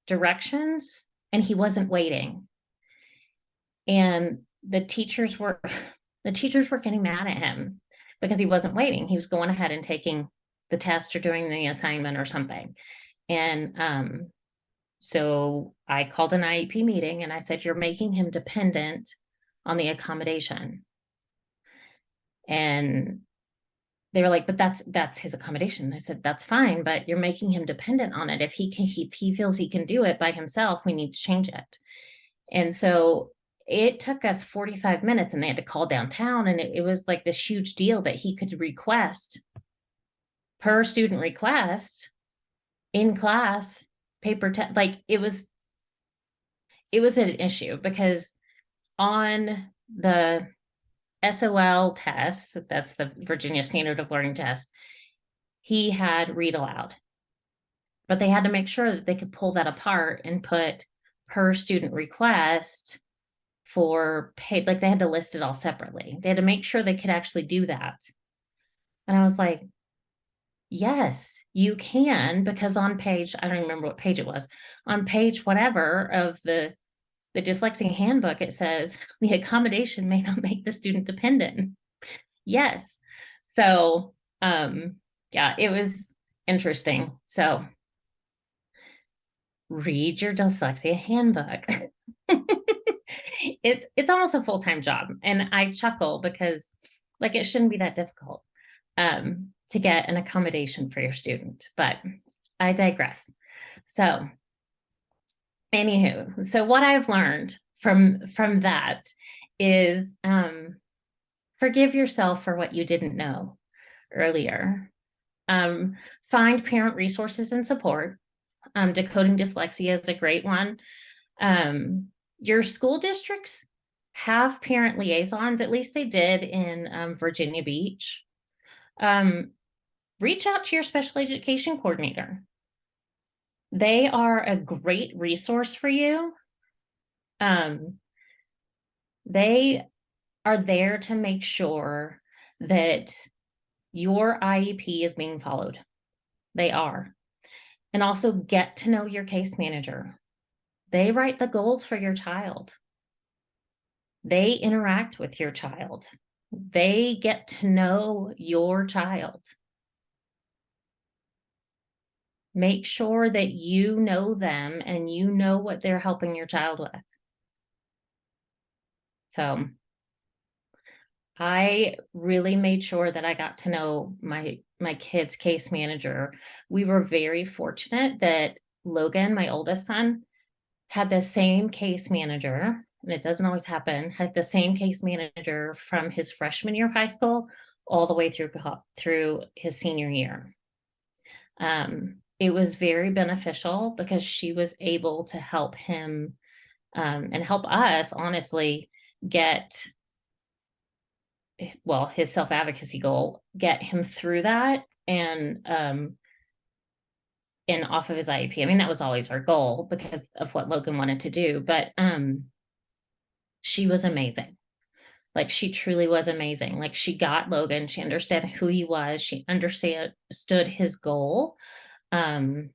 directions, and he wasn't waiting. And the teachers were getting mad at him because he wasn't waiting. He was going ahead and taking the test or doing the assignment or something. And so I called an IEP meeting and I said, you're making him dependent on the accommodation. And they were like, but that's his accommodation. I said, that's fine, but you're making him dependent on it. If he feels he can do it by himself, we need to change it. And so it took us 45 minutes, and they had to call downtown, and it was like this huge deal that he could request per student request in class paper test. Like it was an issue because on the SOL test, that's the Virginia Standard of Learning test, he had read aloud. but they had to make sure that they could pull that apart and put per student request for paid, like they had to list it all separately. They had to make sure they could actually do that. And I was like, yes, you can, because on page, I don't remember what page it was, on page whatever of the dyslexia handbook, it says the accommodation may not make the student dependent. Yes. So, yeah, it was interesting. So read your dyslexia handbook. It's almost a full-time job. And I chuckle because like it shouldn't be that difficult to get an accommodation for your student, but I digress. So anywho, so what I've learned from that is forgive yourself for what you didn't know earlier. Find parent resources and support. Decoding dyslexia is a great one. Your school districts have parent liaisons, at least they did in Virginia Beach. Reach out to your special education coordinator. They are a great resource for you. They are there to make sure that your IEP is being followed. They are. And also get to know your case manager. They write the goals for your child. They interact with your child. They get to know your child. Make sure that you know them and you know what they're helping your child with. So I really made sure that I got to know my kid's case manager. We were very fortunate that Logan, my oldest son, had the same case manager, and it doesn't always happen, had the same case manager from his freshman year of high school all the way through his senior year. It was very beneficial because she was able to help him and help us, honestly, get, well, his self-advocacy goal, get him through that and off of his IEP. I mean, that was always our goal because of what Logan wanted to do, but she was amazing. Like she truly was amazing. Like she got Logan, she understood who he was, she understood his goal. And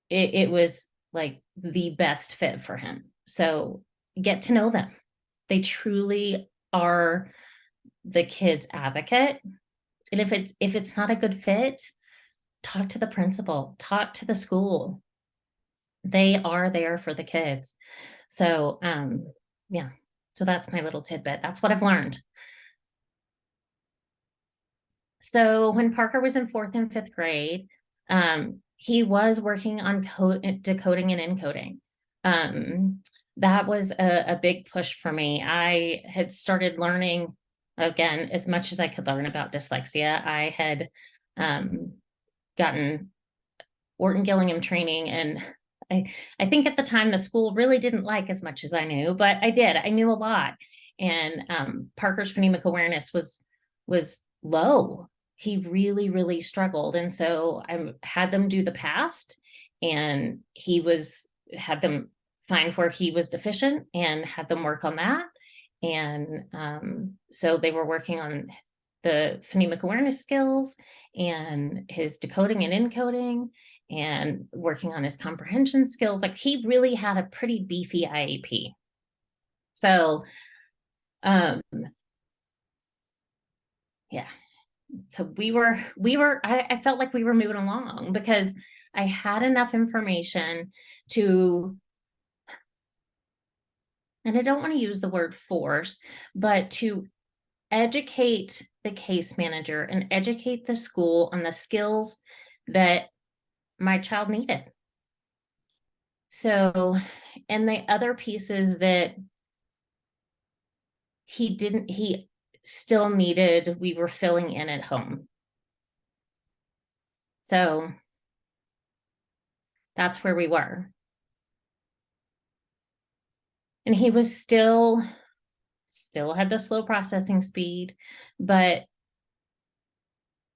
it was like the best fit for him. So get to know them. They truly are the kid's advocate. And if it's not a good fit, talk to the principal, talk to the school. They are there for the kids. So yeah, so that's my little tidbit. That's what I've learned. So when Parker was in 4th and 5th grade, he was working on decoding and encoding. That was a big push for me. I had started learning, again, as much as I could learn about dyslexia. I had gotten Wharton Gillingham training, and I think at the time the school really didn't like as much as I knew, but I did. I knew a lot. And Parker's phonemic awareness was low. He really, really struggled. And so I had them do the past, and had them find where he was deficient and had them work on that. And so they were working on the phonemic awareness skills and his decoding and encoding and working on his comprehension skills. Like he really had a pretty beefy IEP. So, yeah. So I felt like we were moving along because I had enough information to, and I don't want to use the word force, but to educate the case manager and educate the school on the skills that my child needed. So, and the other pieces that he still needed, we were filling in at home. So that's where we were. And he was still had the slow processing speed, but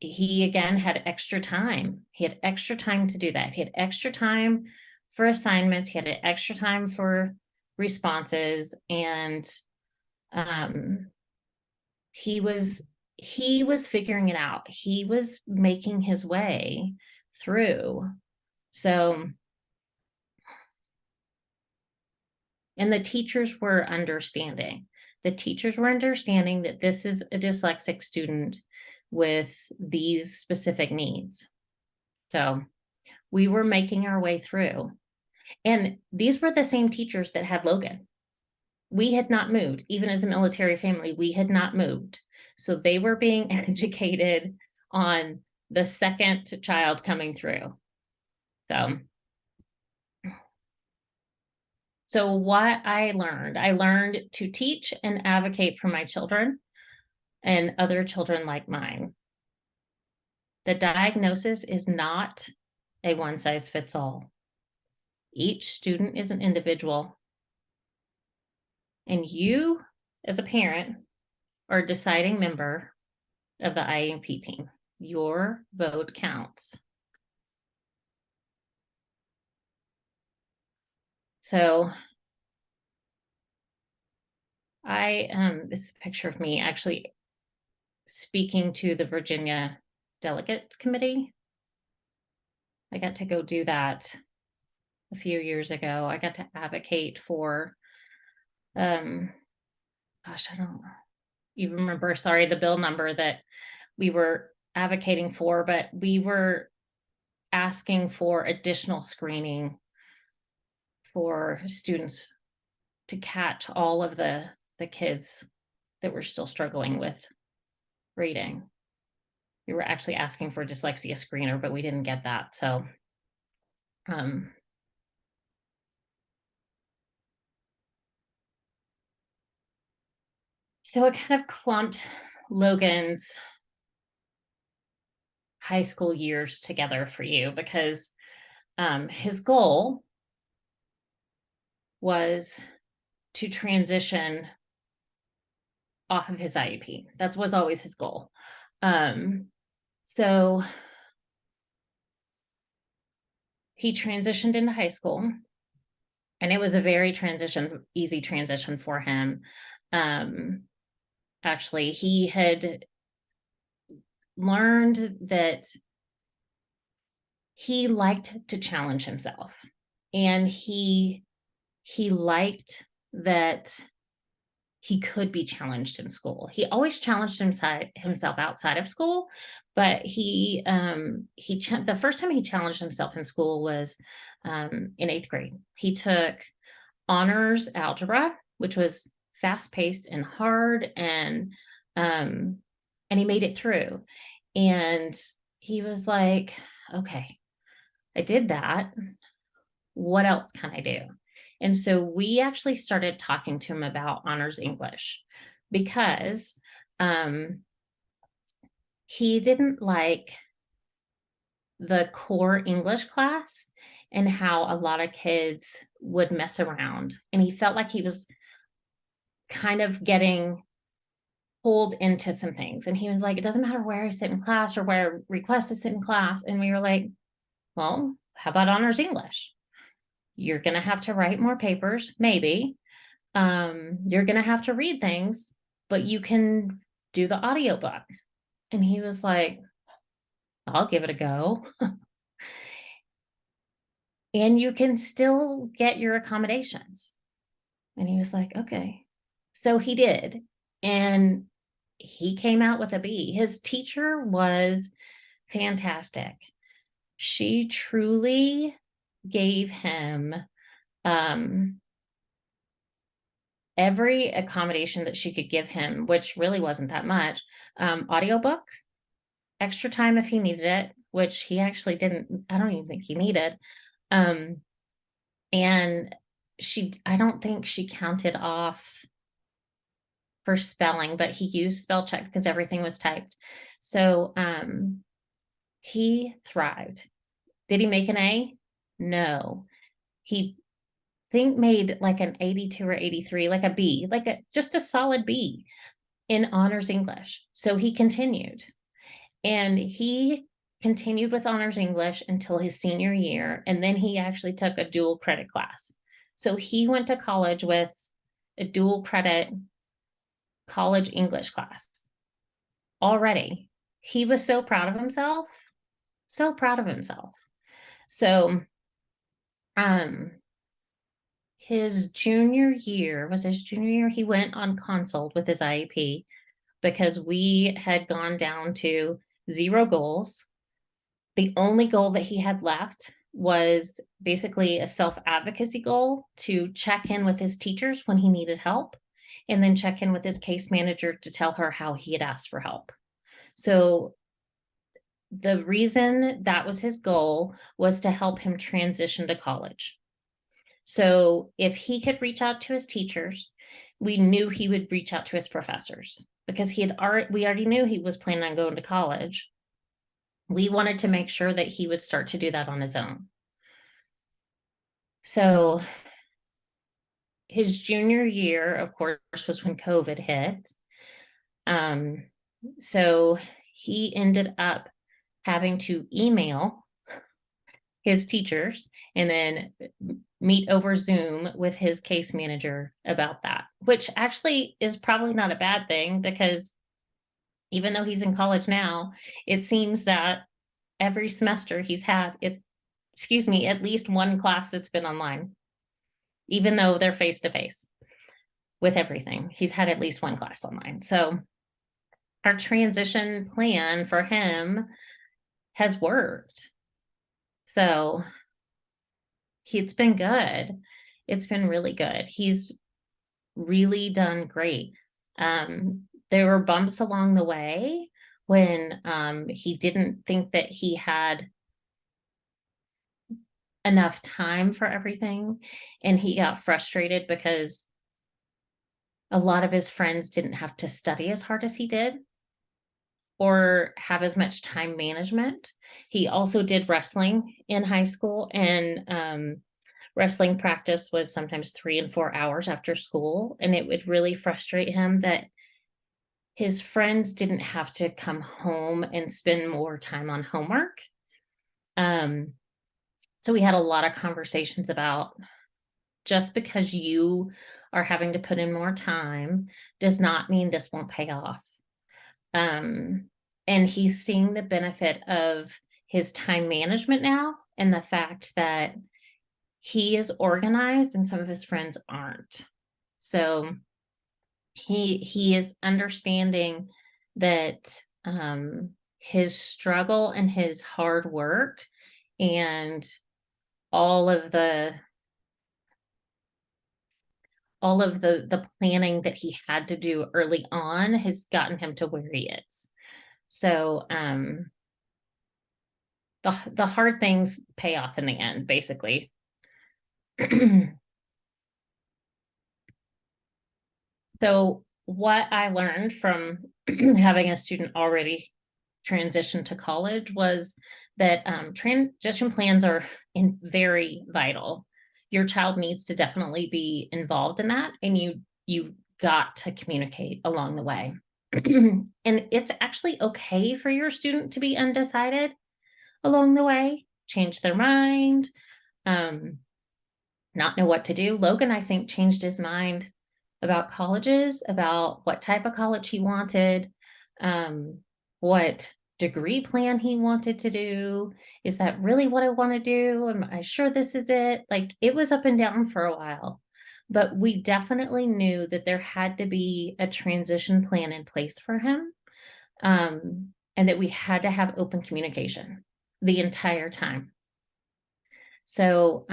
he again had extra time. He had extra time to do that. He had extra time for assignments. He had extra time for responses. And he was figuring it out. He was making his way through. So, and the teachers were understanding. The teachers were understanding that this is a dyslexic student with these specific needs. So we were making our way through. And these were the same teachers that had Logan. We had not moved. Even as a military family, we had not moved. So they were being educated on the second child coming through. So what I learned to teach and advocate for my children and other children like mine. The diagnosis is not a one size fits all. Each student is an individual. And you, as a parent, are a deciding member of the IEP team. Your vote counts. So this is a picture of me actually speaking to the Virginia Delegates Committee. I got to go do that a few years ago. I got to advocate for, gosh, I don't even remember, sorry, the bill number that we were advocating for, but we were asking for additional screening for students to catch all of the kids that were still struggling with reading. We were actually asking for a dyslexia screener, but we didn't get that. So so it kind of clumped Logan's high school years together for you, because his goal was to transition off of his IEP. That was always his goal. So he transitioned into high school, and it was a very easy transition for him. Actually, he had learned that he liked to challenge himself, and he liked that he could be challenged in school. He always challenged himself outside of school, but the first time he challenged himself in school was in 8th grade. He took honors algebra, which was fast-paced and hard, and he made it through. And he was like, okay, I did that. What else can I do? And so we actually started talking to him about honors English, because he didn't like the core English class and how a lot of kids would mess around. And he felt like he was kind of getting pulled into some things. And he was like, it doesn't matter where I sit in class or where I request to sit in class. And we were like, well, how about honors English? You're going to have to write more papers, maybe. You're going to have to read things, but you can do the audiobook. And he was like, I'll give it a go. And you can still get your accommodations. And he was like, okay. So he did. And he came out with a B. His teacher was fantastic. She truly gave him every accommodation that she could give him, which really wasn't that much. Audiobook, extra time if he needed it, which he actually didn't, I don't even think he needed. And I don't think she counted off for spelling, but he used spell check because everything was typed. So he thrived. Did he make an A? No. He made like an 82 or 83, like a B, just a solid B in honors English. So he continued. And he continued with honors English until his senior year. And then he actually took a dual credit class. So he went to college with a dual credit college English class already. He was so proud of himself, so proud of himself. So, his junior year was his junior year. He went on consult with his IEP because we had gone down to 0 goals. The only goal that he had left was basically a self-advocacy goal to check in with his teachers when he needed help, and then check in with his case manager to tell her how he had asked for help. So the reason that was his goal was to help him transition to college. So if he could reach out to his teachers, we knew he would reach out to his professors because we already knew he was planning on going to college. We wanted to make sure that he would start to do that on his own. So his junior year, of course, was when COVID hit. So he ended up having to email his teachers and then meet over Zoom with his case manager about that, which actually is probably not a bad thing because even though he's in college now, it seems that every semester he's had at least one class that's been online, even though they're face to face with everything. He's had at least one class online. So our transition plan for him has worked. So it's been good. It's been really good. He's really done great. There were bumps along the way when he didn't think that he had enough time for everything, and he got frustrated because a lot of his friends didn't have to study as hard as he did or have as much time management. He also did wrestling in high school, and wrestling practice was sometimes 3 and 4 hours after school, and it would really frustrate him that his friends didn't have to come home and spend more time on homework. So we had a lot of conversations about just because you are having to put in more time does not mean this won't pay off. And he's seeing the benefit of his time management now and the fact that he is organized and some of his friends aren't. So he is understanding that his struggle and his hard work and all of the planning that he had to do early on has gotten him to where he is. So the hard things pay off in the end, basically. So what I learned from having a student already transition to college was that transition plans are very vital. Your child needs to definitely be involved in that, and you got to communicate along the way. And it's actually okay for your student to be undecided along the way, change their mind, not know what to do. Logan, I think, changed his mind about colleges, about what type of college he wanted, what degree plan he wanted to do. Is that really what I want to do? Am I sure this is it? Like, it was up and down for a while, but we definitely knew that there had to be a transition plan in place for him, and that we had to have open communication the entire time. So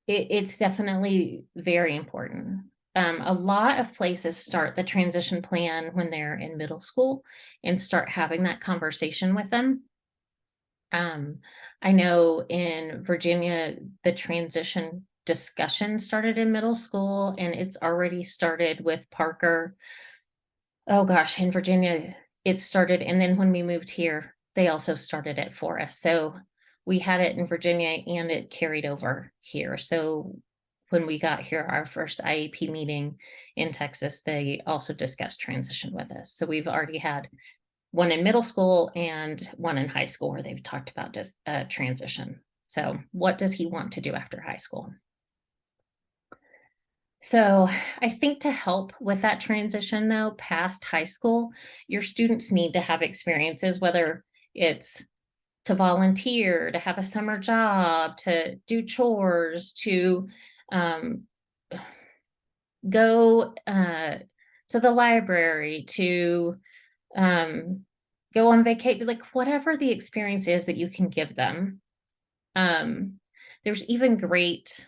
it's definitely very important. A lot of places start the transition plan when they're in middle school and start having that conversation with them. I know in Virginia, the transition discussion started in middle school, and it's already started with Parker. Oh gosh, in Virginia, it started, and then when we moved here, they also started it for us. So we had it in Virginia and it carried over here. So when we got here, our first IEP meeting in Texas, they also discussed transition with us. So we've already had one in middle school and one in high school, where they've talked about just transition. So what does he want to do after high school? So I think to help with that transition, though, past high school, your students need to have experiences, whether it's to volunteer, to have a summer job, to do chores, to um, go to the library, to go on vacation, like whatever the experience is that you can give them. There's even great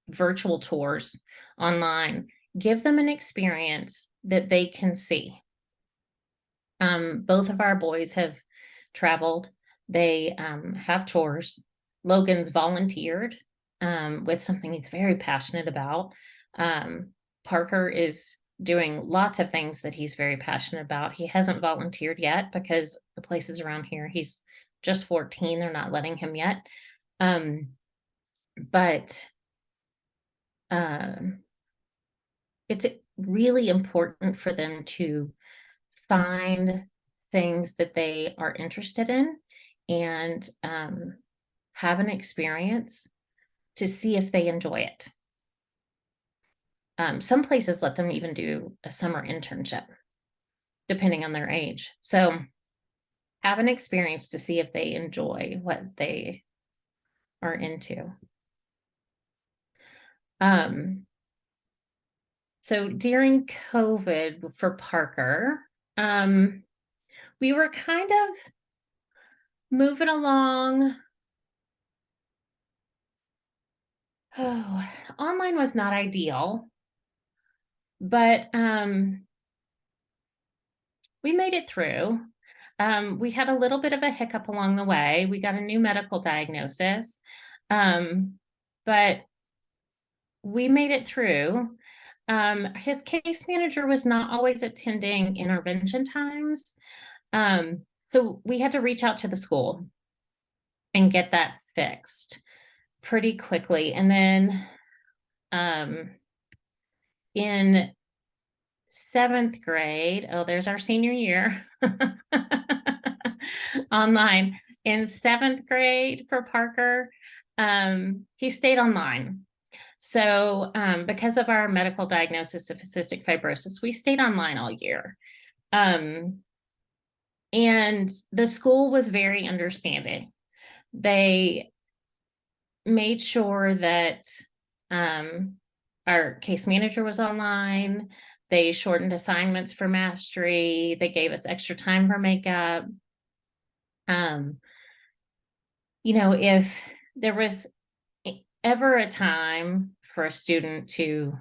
virtual tours online. Give them an experience that they can see. Both of our boys have traveled. They have chores. Logan's volunteered with something he's very passionate about. Parker is doing lots of things that he's very passionate about. He hasn't volunteered yet because the places around here, he's just 14. They're not letting him yet. But it's really important for them to find things that they are interested in and have an experience to see if they enjoy it. Some places let them even do a summer internship, depending on their age. So have an experience to see if they enjoy what they are into. So during COVID for Parker, we were kind of moving along. Oh, online was not ideal, but we made it through. We had a little bit of a hiccup along the way. We got a new medical diagnosis, but we made it through. His case manager was not always attending intervention times. So we had to reach out to the school and get that fixed pretty quickly. And then in 7th grade, oh, there's our senior year online. In 7th grade for Parker, he stayed online. So because of our medical diagnosis of cystic fibrosis, we stayed online all year. And the school was very understanding. They made sure that our case manager was online. They shortened assignments for mastery. They gave us extra time for makeup. If there was ever a time for a student to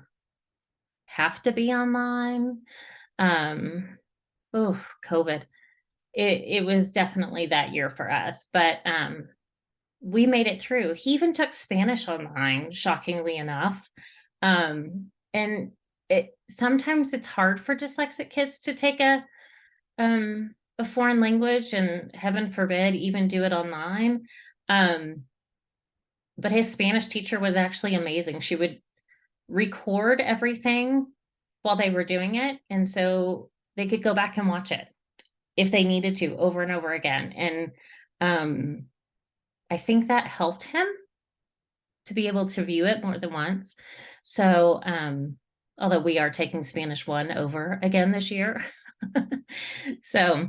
have to be online, COVID, it was definitely that year for us, but we made it through. He even took Spanish online, shockingly enough. And sometimes it's hard for dyslexic kids to take a foreign language, and heaven forbid, even do it online. But his Spanish teacher was actually amazing. She would record everything while they were doing it, and so they could go back and watch it if they needed to over and over again. And I think that helped him to be able to view it more than once. So although we are taking Spanish 1 over again this year. So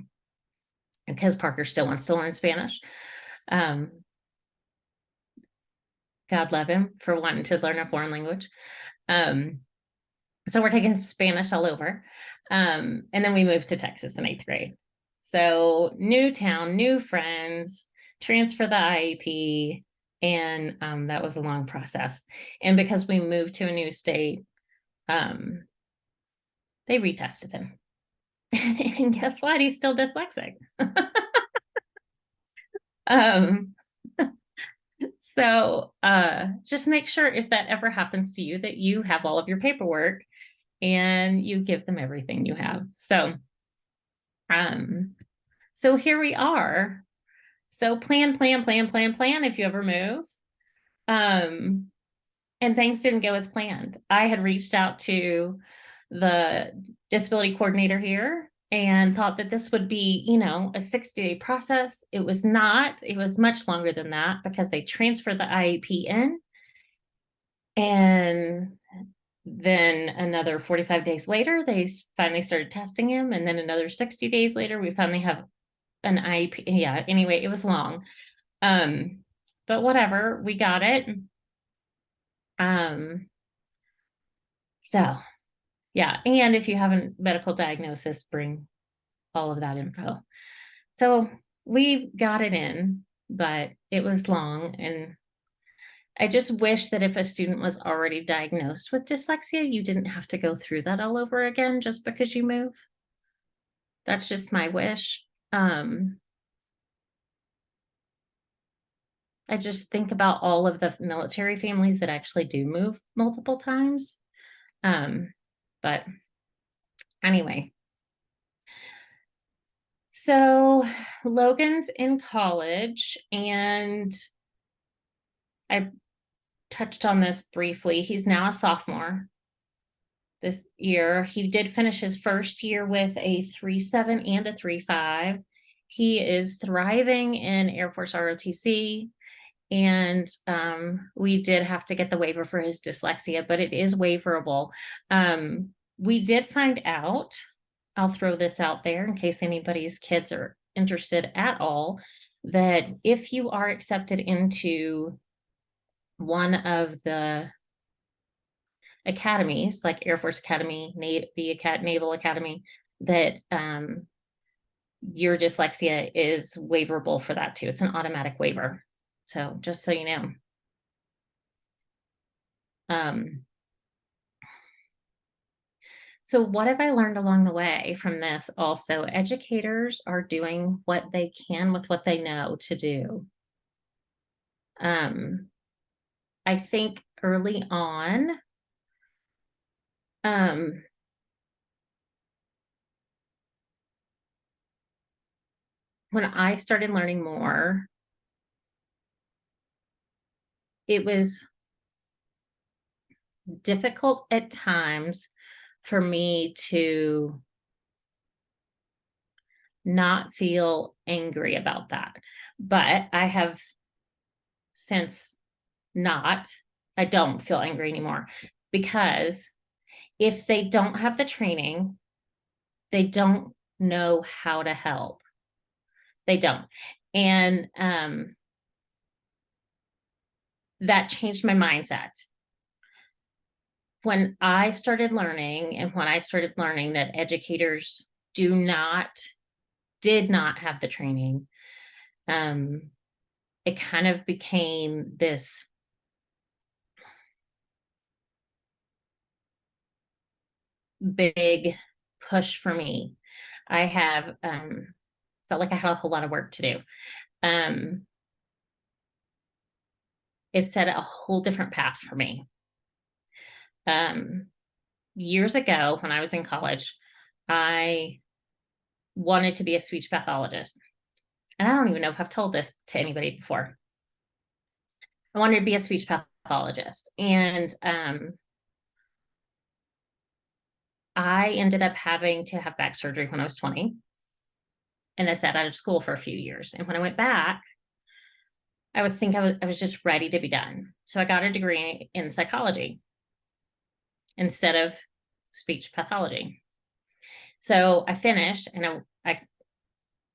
because Parker still wants to learn Spanish. God love him for wanting to learn a foreign language. So we're taking Spanish all over. And then we moved to Texas in 8th grade. So new town, new friends, transfer the IEP. And that was a long process. And because we moved to a new state, they retested him. And guess what? He's still dyslexic. So just make sure, if that ever happens to you, that you have all of your paperwork and you give them everything you have. So here we are. So plan if you ever move. And things didn't go as planned. I had reached out to the disability coordinator here, and thought that this would be, a 60-day process. It was not. It was much longer than that because they transferred the IEP in. And then another 45 days later, they finally started testing him. And then another 60 days later, we finally have an IEP. Yeah, anyway, it was long. But whatever, we got it. So yeah, and if you have a medical diagnosis, bring all of that info. So we got it in, but it was long. And I just wish that if a student was already diagnosed with dyslexia, you didn't have to go through that all over again just because you move. That's just my wish. I just think about all of the military families that actually do move multiple times. But anyway, so Logan's in college, and I touched on this briefly. He's now a sophomore this year. He did finish his first year with a 3.7 and a 3.5. He is thriving in Air Force ROTC. And we did have to get the waiver for his dyslexia, but it is waiverable. We did find out, I'll throw this out there in case anybody's kids are interested at all, that if you are accepted into one of the academies, like Air Force Academy, Naval Academy, that your dyslexia is waiverable for that too. It's an automatic waiver. So just so you know. So what have I learned along the way from this? Also, educators are doing what they can with what they know to do. I think early on, when I started learning more, it was difficult at times for me to not feel angry about that. But I have since I don't feel angry anymore, because if they don't have the training, they don't know how to help. They don't. And that changed my mindset. When I started learning that educators did not have the training, it kind of became this big push for me. I have felt like I had a whole lot of work to do. It set a whole different path for me. Years ago, when I was in college, I wanted to be a speech pathologist. And I don't even know if I've told this to anybody before. I wanted to be a speech pathologist. And I ended up having to have back surgery when I was 20. And I sat out of school for a few years. And when I went back, I would think I was just ready to be done. So I got a degree in psychology instead of speech pathology. So I finished, and I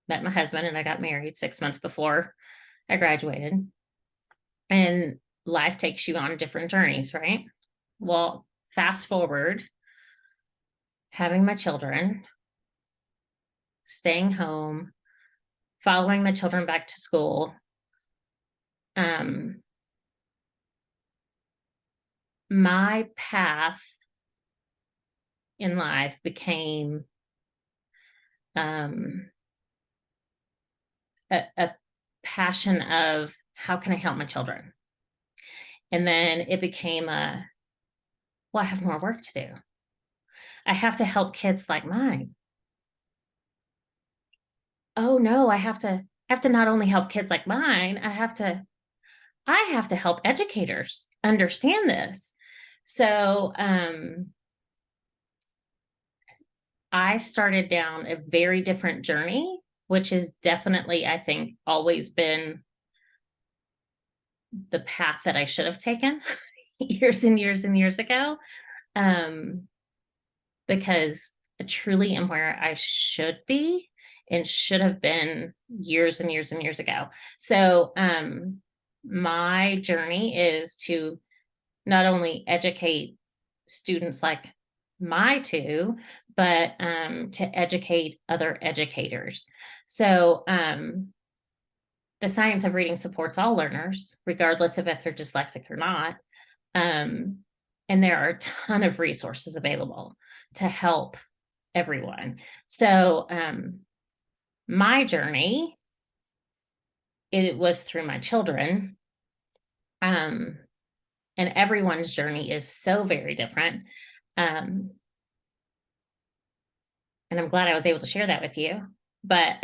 met my husband, and I got married 6 months before I graduated. And life takes you on different journeys, right? Well, fast forward, having my children, staying home, following my children back to school. My path in life became a passion of how can I help my children? And then it became I have more work to do. I have to help kids like mine. Oh no, I have to not only help kids like mine, I have to help educators understand this. So I started down a very different journey, which is definitely, I think, always been the path that I should have taken years and years and years ago. Because I truly am where I should be and should have been years and years and years ago. So my journey is to not only educate students like my two, but to educate other educators. So the science of reading supports all learners, regardless of if they're dyslexic or not. Um, and there are a ton of resources available to help everyone. So my journey, it was through my children. And everyone's journey is so very different. And I'm glad I was able to share that with you. But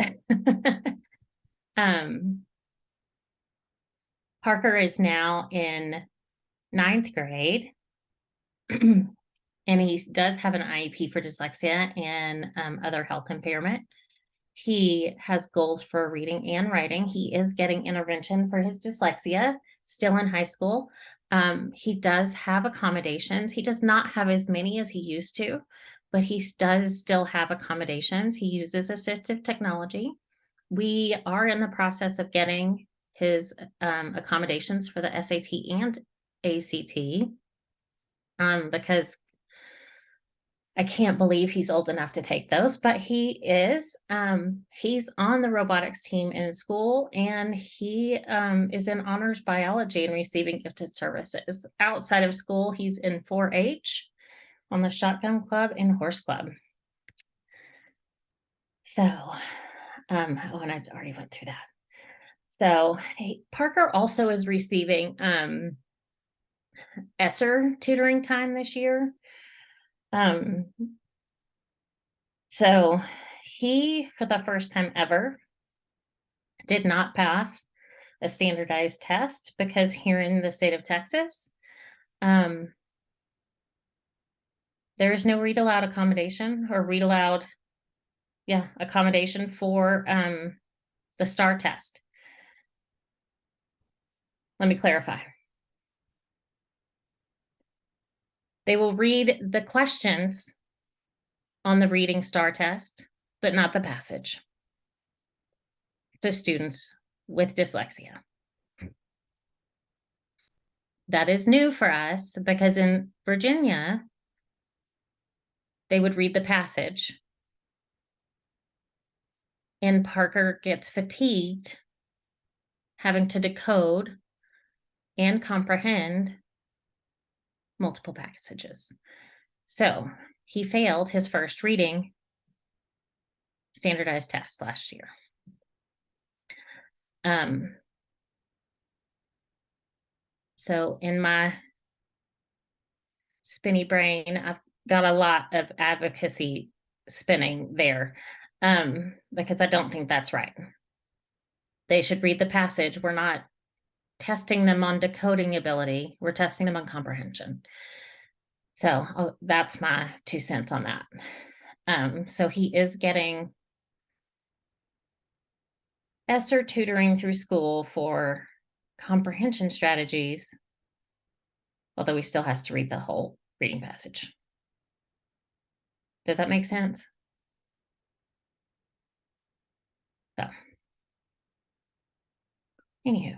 Parker is now in 9th grade. And he does have an IEP for dyslexia and other health impairment. He has goals for reading and writing. He is getting intervention for his dyslexia, still in high school. He does have accommodations. He does not have as many as he used to, but he does still have accommodations. He uses assistive technology. We are in the process of getting his accommodations for the SAT and ACT because I can't believe he's old enough to take those, but he is. He's on the robotics team in school, and he is in honors biology and receiving gifted services. Outside of school, he's in 4-H on the Shotgun Club and Horse Club. So, and I already went through that. So Parker also is receiving ESSER tutoring time this year. So he, for the first time ever, did not pass a standardized test because here in the state of Texas, there is no read aloud accommodation or read aloud, accommodation for the STAR test. Let me clarify. They will read the questions on the reading STAR test, but not the passage to students with dyslexia. That is new for us because in Virginia, they would read the passage, and Parker gets fatigued having to decode and comprehend multiple passages. So he failed his first reading standardized test last year. So in my spinny brain, I've got a lot of advocacy spinning there because I don't think that's right. They should read the passage. We're not testing them on decoding ability. We're testing them on comprehension. So that's my 2 cents on that. So he is getting ESSER tutoring through school for comprehension strategies, although he still has to read the whole reading passage. Does that make sense? So, anywho.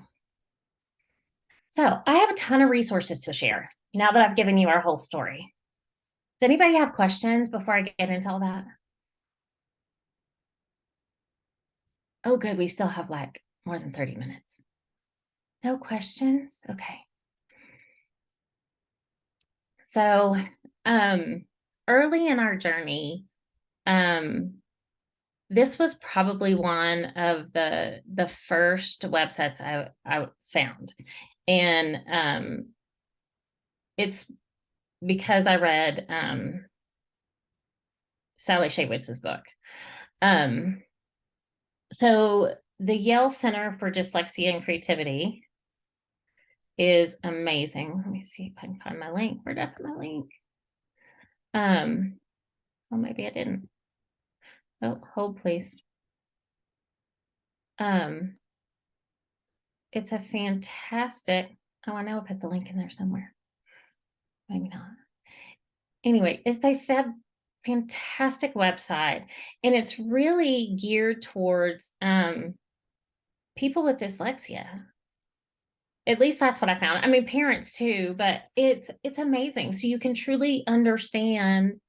So I have a ton of resources to share now that I've given you our whole story. Does anybody have questions before I get into all that? Oh, good. We still have like more than 30 minutes. No questions? Okay. So early in our journey, this was probably one of the first websites I found. And it's because I read Sally Shaywitz's book. So the Yale Center for Dyslexia and Creativity is amazing. Let me see if I can find my link. Where'd I put my link? Well, maybe I didn't. Oh, hold please. It's a fantastic, oh, I know I put the link in there somewhere. Maybe not. Anyway, it's a fantastic website, and it's really geared towards people with dyslexia. At least that's what I found. I mean, parents too, but it's amazing. So you can truly understand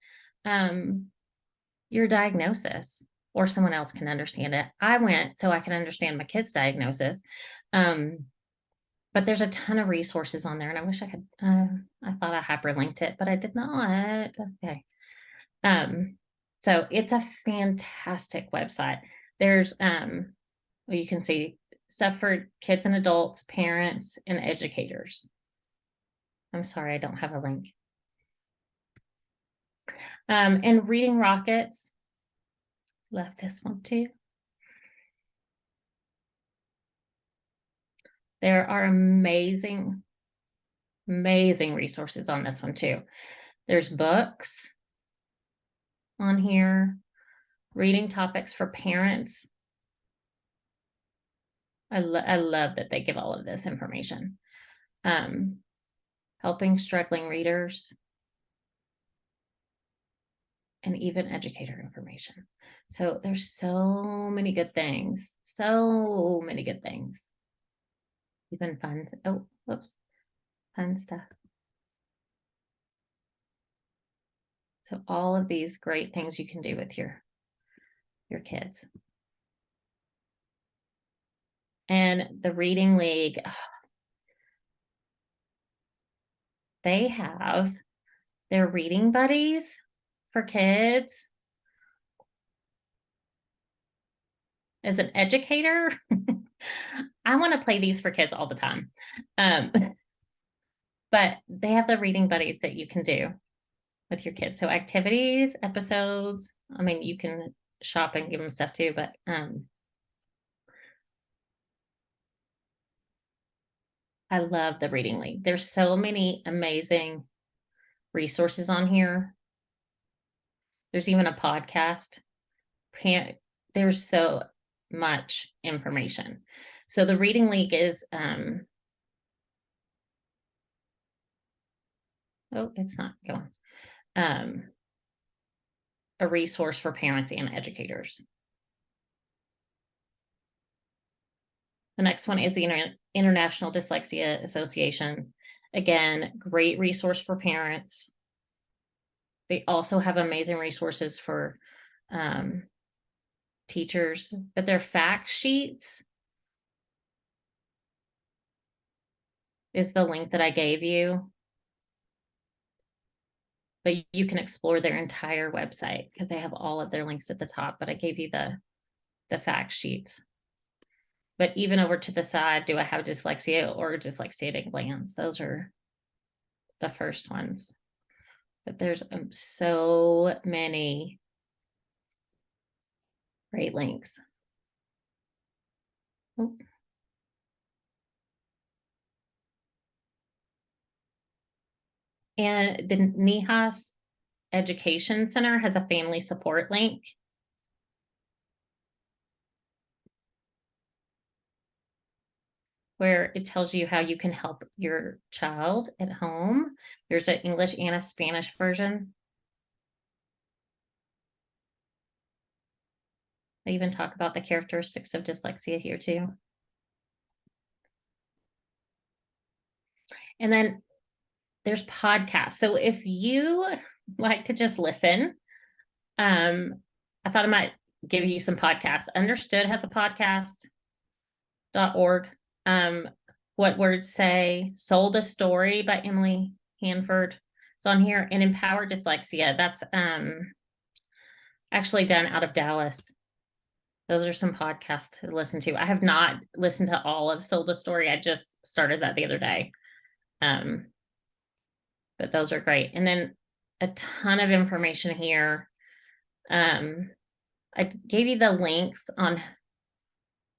your diagnosis, or someone else can understand it. I went so I can understand my kid's diagnosis. But there's a ton of resources on there, and I wish I could, I thought I hyperlinked it, but I did not. Okay. So it's a fantastic website. There's, well, you can see stuff for kids and adults, parents, and educators. I'm sorry, I don't have a link. And Reading Rockets, left this one too. There are amazing resources on this one too. There's books on here, reading topics for parents. I love that they give all of this information. Helping struggling readers, and even educator information. So there's so many good things, so many good things. Even fun, oh, whoops, fun stuff. So all of these great things you can do with your kids. And the Reading League, they have their reading buddies for kids. As an educator, I want to play these for kids all the time. But they have the reading buddies that you can do with your kids. So activities, episodes, I mean, you can shop and give them stuff too, but I love the Reading League. There's so many amazing resources on here. There's even a podcast. There's so much information. So the Reading League is, oh, it's not going. A resource for parents and educators. The next one is the International Dyslexia Association. Again, great resource for parents. They also have amazing resources for teachers, but their fact sheets is the link that I gave you. But you can explore their entire website because they have all of their links at the top, but I gave you the fact sheets. But even over to the side, do I have dyslexia or dyslexia at a glance? Those are the first ones. But there's so many great links. Oh. And the NEHAS Education Center has a family support link. Where it tells you how you can help your child at home. There's an English and a Spanish version. They even talk about the characteristics of dyslexia here too. And then there's podcasts. So if you like to just listen, I thought I might give you some podcasts. Understood has a podcast.org. What Words Say, Sold a Story by Emily Hanford. It's on here. And Empower Dyslexia. That's actually done out of Dallas. Those are some podcasts to listen to. I have not listened to all of Sold a Story. I just started that the other day. But those are great. And then a ton of information here. I gave you the links on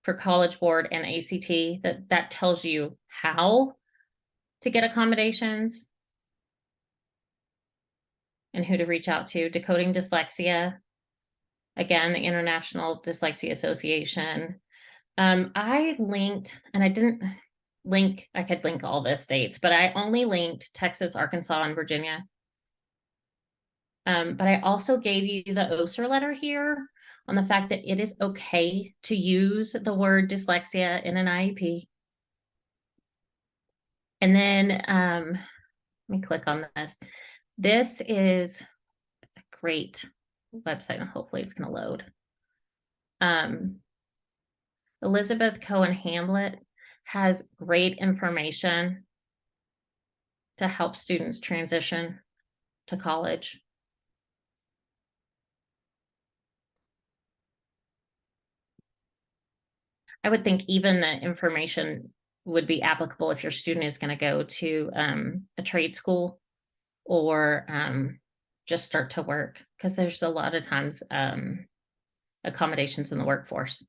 for College Board and ACT that tells you how to get accommodations and who to reach out to. Decoding Dyslexia. again, the International Dyslexia Association. I linked, and I didn't link, I could link all the states, but I only linked Texas, Arkansas, and Virginia. But I also gave you the OSER letter here on the fact that it is okay to use the word dyslexia in an IEP. And then let me click on this. This is a great website, and hopefully it's going to load. Elizabeth Cohen Hamlet has great information to help students transition to college. I would think even the information would be applicable if your student is going to go to a trade school or just start to work, because there's a lot of times accommodations in the workforce.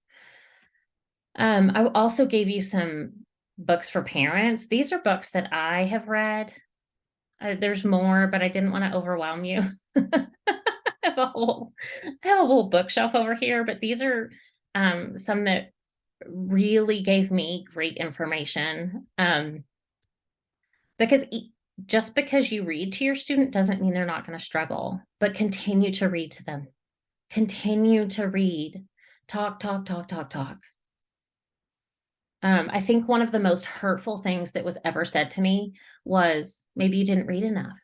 I also gave you some books for parents. These are books that I have read. There's more, but I didn't want to overwhelm you. I have a whole bookshelf over here, but these are some that really gave me great information. Because just because you read to your student doesn't mean they're not going to struggle, but continue to read to them. Continue to read. Talk. I think one of the most hurtful things that was ever said to me was, maybe you didn't read enough.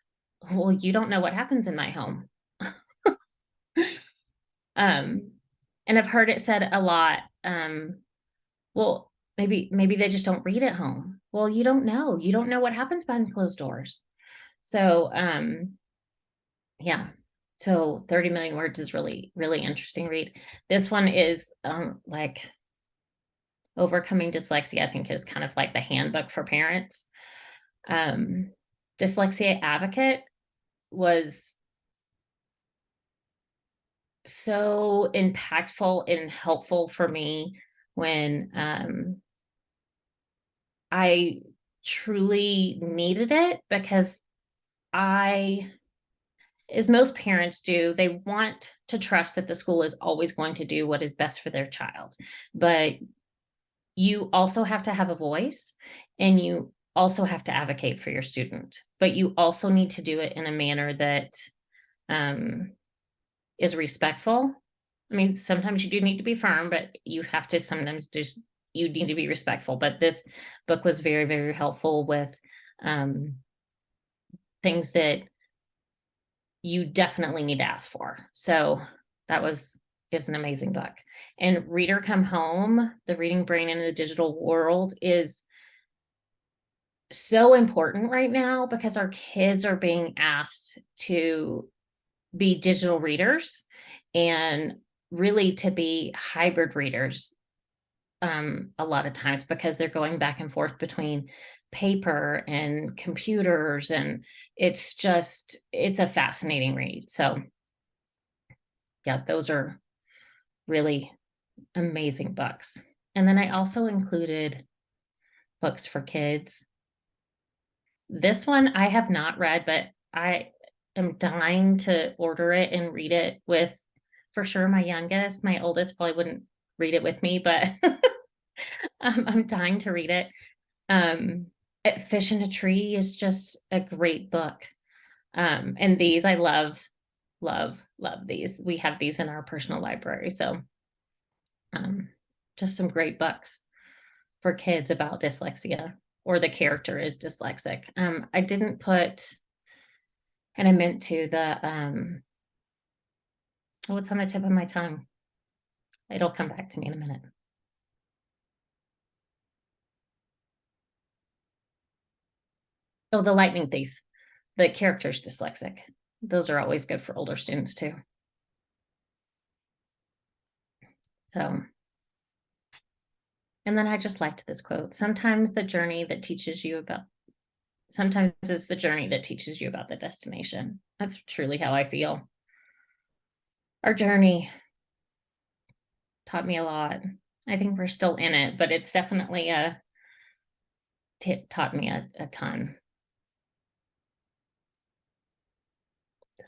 Well, you don't know what happens in my home. And I've heard it said a lot. Well, maybe they just don't read at home. Well, you don't know. You don't know what happens behind closed doors. So, yeah. So 30 million words is really, really interesting read. This one is like Overcoming Dyslexia, I think, is kind of like the handbook for parents. Dyslexia Advocate was so impactful and helpful for me when I truly needed it, because as most parents do, they want to trust that the school is always going to do what is best for their child. But you also have to have a voice, and you also have to advocate for your student, but you also need to do it in a manner that is respectful. I mean, sometimes you do need to be firm, but you have to sometimes just, you need to be respectful. But this book was very, very helpful with things that you definitely need to ask for. So that is an amazing book. And Reader Come Home, The Reading Brain in the Digital World, is so important right now because our kids are being asked to be digital readers and really to be hybrid readers a lot of times, because they're going back and forth between paper and computers, and it's a fascinating read. So yeah, those are really amazing books. And then I also included books for kids. This one I have not read, but I am dying to order it and read it with, for sure, my youngest. My oldest probably wouldn't read it with me, but I'm dying to read it. Fish in a Tree is just a great book. And these I love these. We have these in our personal library. So just some great books for kids about dyslexia, or the character is dyslexic. I didn't put, and I meant to, the oh, it's on the tip of my tongue. It'll come back to me in a minute. Oh, The Lightning Thief. The character's dyslexic. Those are always good for older students too. So, and then I just liked this quote. Sometimes it's the journey that teaches you about the destination. That's truly how I feel. Our journey taught me a lot. I think we're still in it, but it's definitely taught me a ton.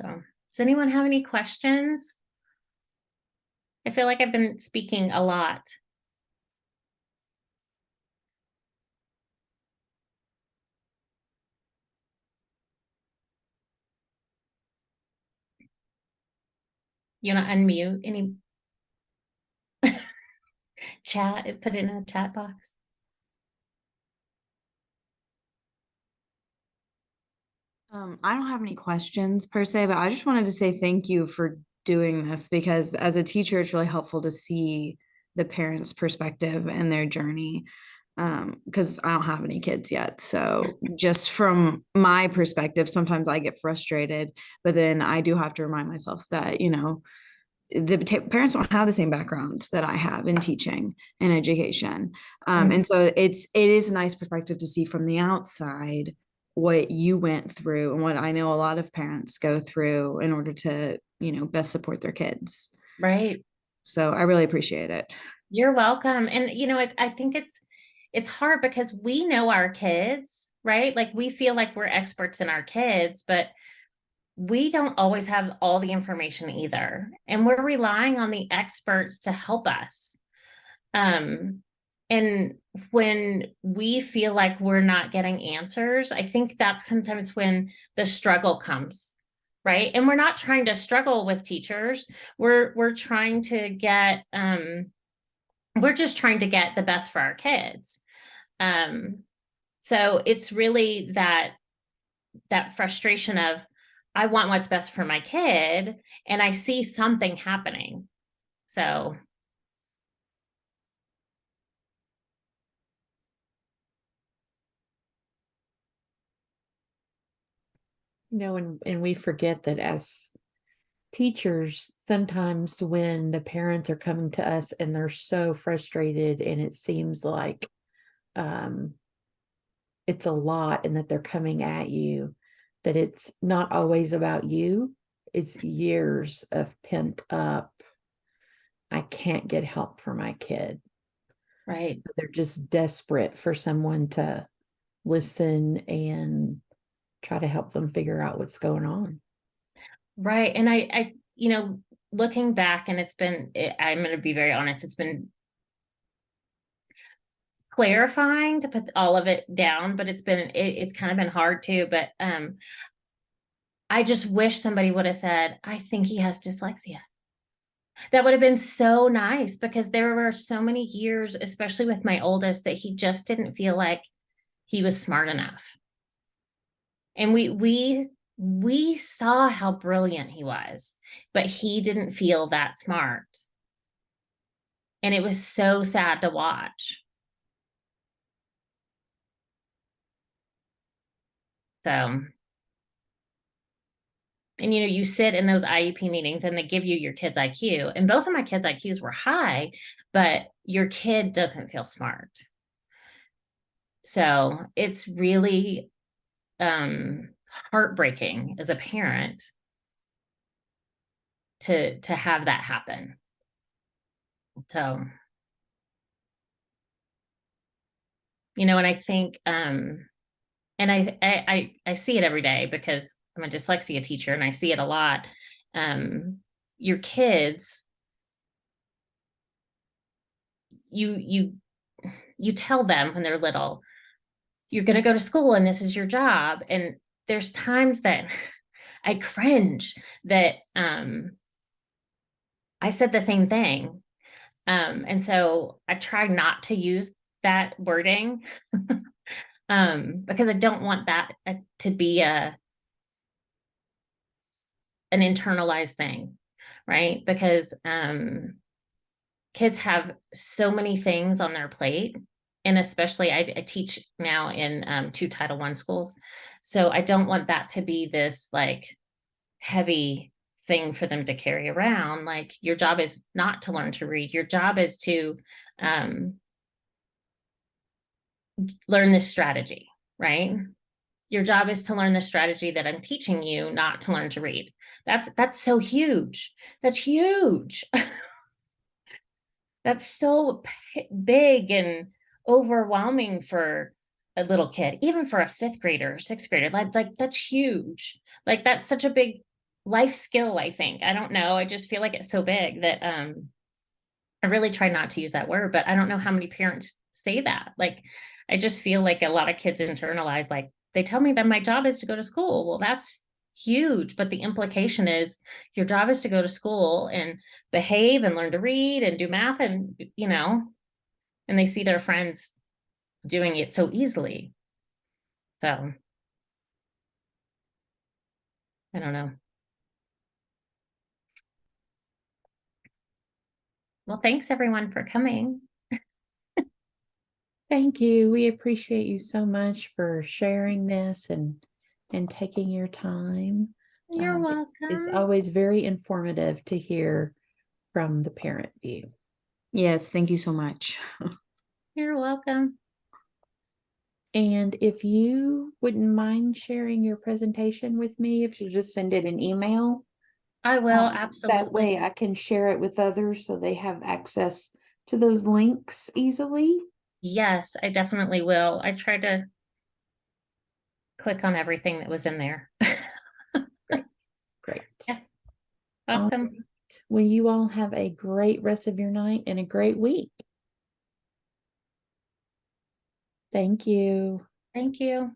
So, does anyone have any questions? I feel like I've been speaking a lot. You want to unmute any chat, put it in a chat box? I don't have any questions per se, but I just wanted to say thank you for doing this because as a teacher, it's really helpful to see the parents' perspective and their journey. Because I don't have any kids yet. So just from my perspective, sometimes I get frustrated, but then I do have to remind myself that, the parents don't have the same background that I have in teaching and education. And so it is a nice perspective to see from the outside what you went through and what I know a lot of parents go through in order to, best support their kids. Right. So I really appreciate it. You're welcome. And I think it's hard because we know our kids, right? Like we feel like we're experts in our kids, but we don't always have all the information either. And we're relying on the experts to help us. And when we feel like we're not getting answers, I think that's sometimes when the struggle comes, right? And we're not trying to struggle with teachers. We're trying to get we're just trying to get the best for our kids. So it's really that frustration of I want what's best for my kid and I see something happening. So And we forget that as teachers, sometimes when the parents are coming to us and they're so frustrated and it seems like it's a lot and that they're coming at you, that it's not always about you. It's years of pent up, I can't get help for my kid. right. They're just desperate for someone to listen and try to help them figure out what's going on. Right. And looking back and I'm going to be very honest, it's been clarifying to put all of it down, but it's kind of been hard too. But I just wish somebody would have said, I think he has dyslexia. That would have been so nice because there were so many years, especially with my oldest, that he just didn't feel like he was smart enough. And we saw how brilliant he was, but he didn't feel that smart. And it was so sad to watch. So, and you sit in those IEP meetings and they give you your kid's IQ. And both of my kids' IQs were high, but your kid doesn't feel smart. So it's really heartbreaking as a parent to have that happen. So, and I think and I see it every day because I'm a dyslexia teacher and I see it a lot. Your kids, you tell them when they're little, you're going to go to school and this is your job. And there's times that I cringe that I said the same thing. And so I try not to use that wording because I don't want that to be an internalized thing, right? Because kids have so many things on their plate. And especially I teach now in 2 Title I schools. So I don't want that to be this like heavy thing for them to carry around. Like your job is not to learn to read. Your job is to learn this strategy, right? Your job is to learn the strategy that I'm teaching you, not to learn to read. That's so huge. That's huge. That's so big and overwhelming for a little kid, even for a 5th grader or 6th grader. Like that's huge. Like that's such a big life skill, I think. I don't know. I just feel like it's so big that I really try not to use that word, but I don't know how many parents say that. Like, I just feel like a lot of kids internalize, like, they tell me that my job is to go to school. Well, that's huge. But the implication is your job is to go to school and behave and learn to read and do math and, and they see their friends doing it so easily. So I don't know. Well, thanks everyone for coming. Thank you. We appreciate you so much for sharing this and taking your time. You're It's welcome. always very informative to hear from the parent view. Yes, thank you so much. You're welcome. And if you wouldn't mind sharing your presentation with me, if you just send it an email, I will, that absolutely. way I can share it with others so they have access to those links easily. Yes, I definitely will. I tried to click on everything that was in there. Great. Yes. All Awesome. right. Well, you all have a great rest of your night and a great week. Thank you. Thank you.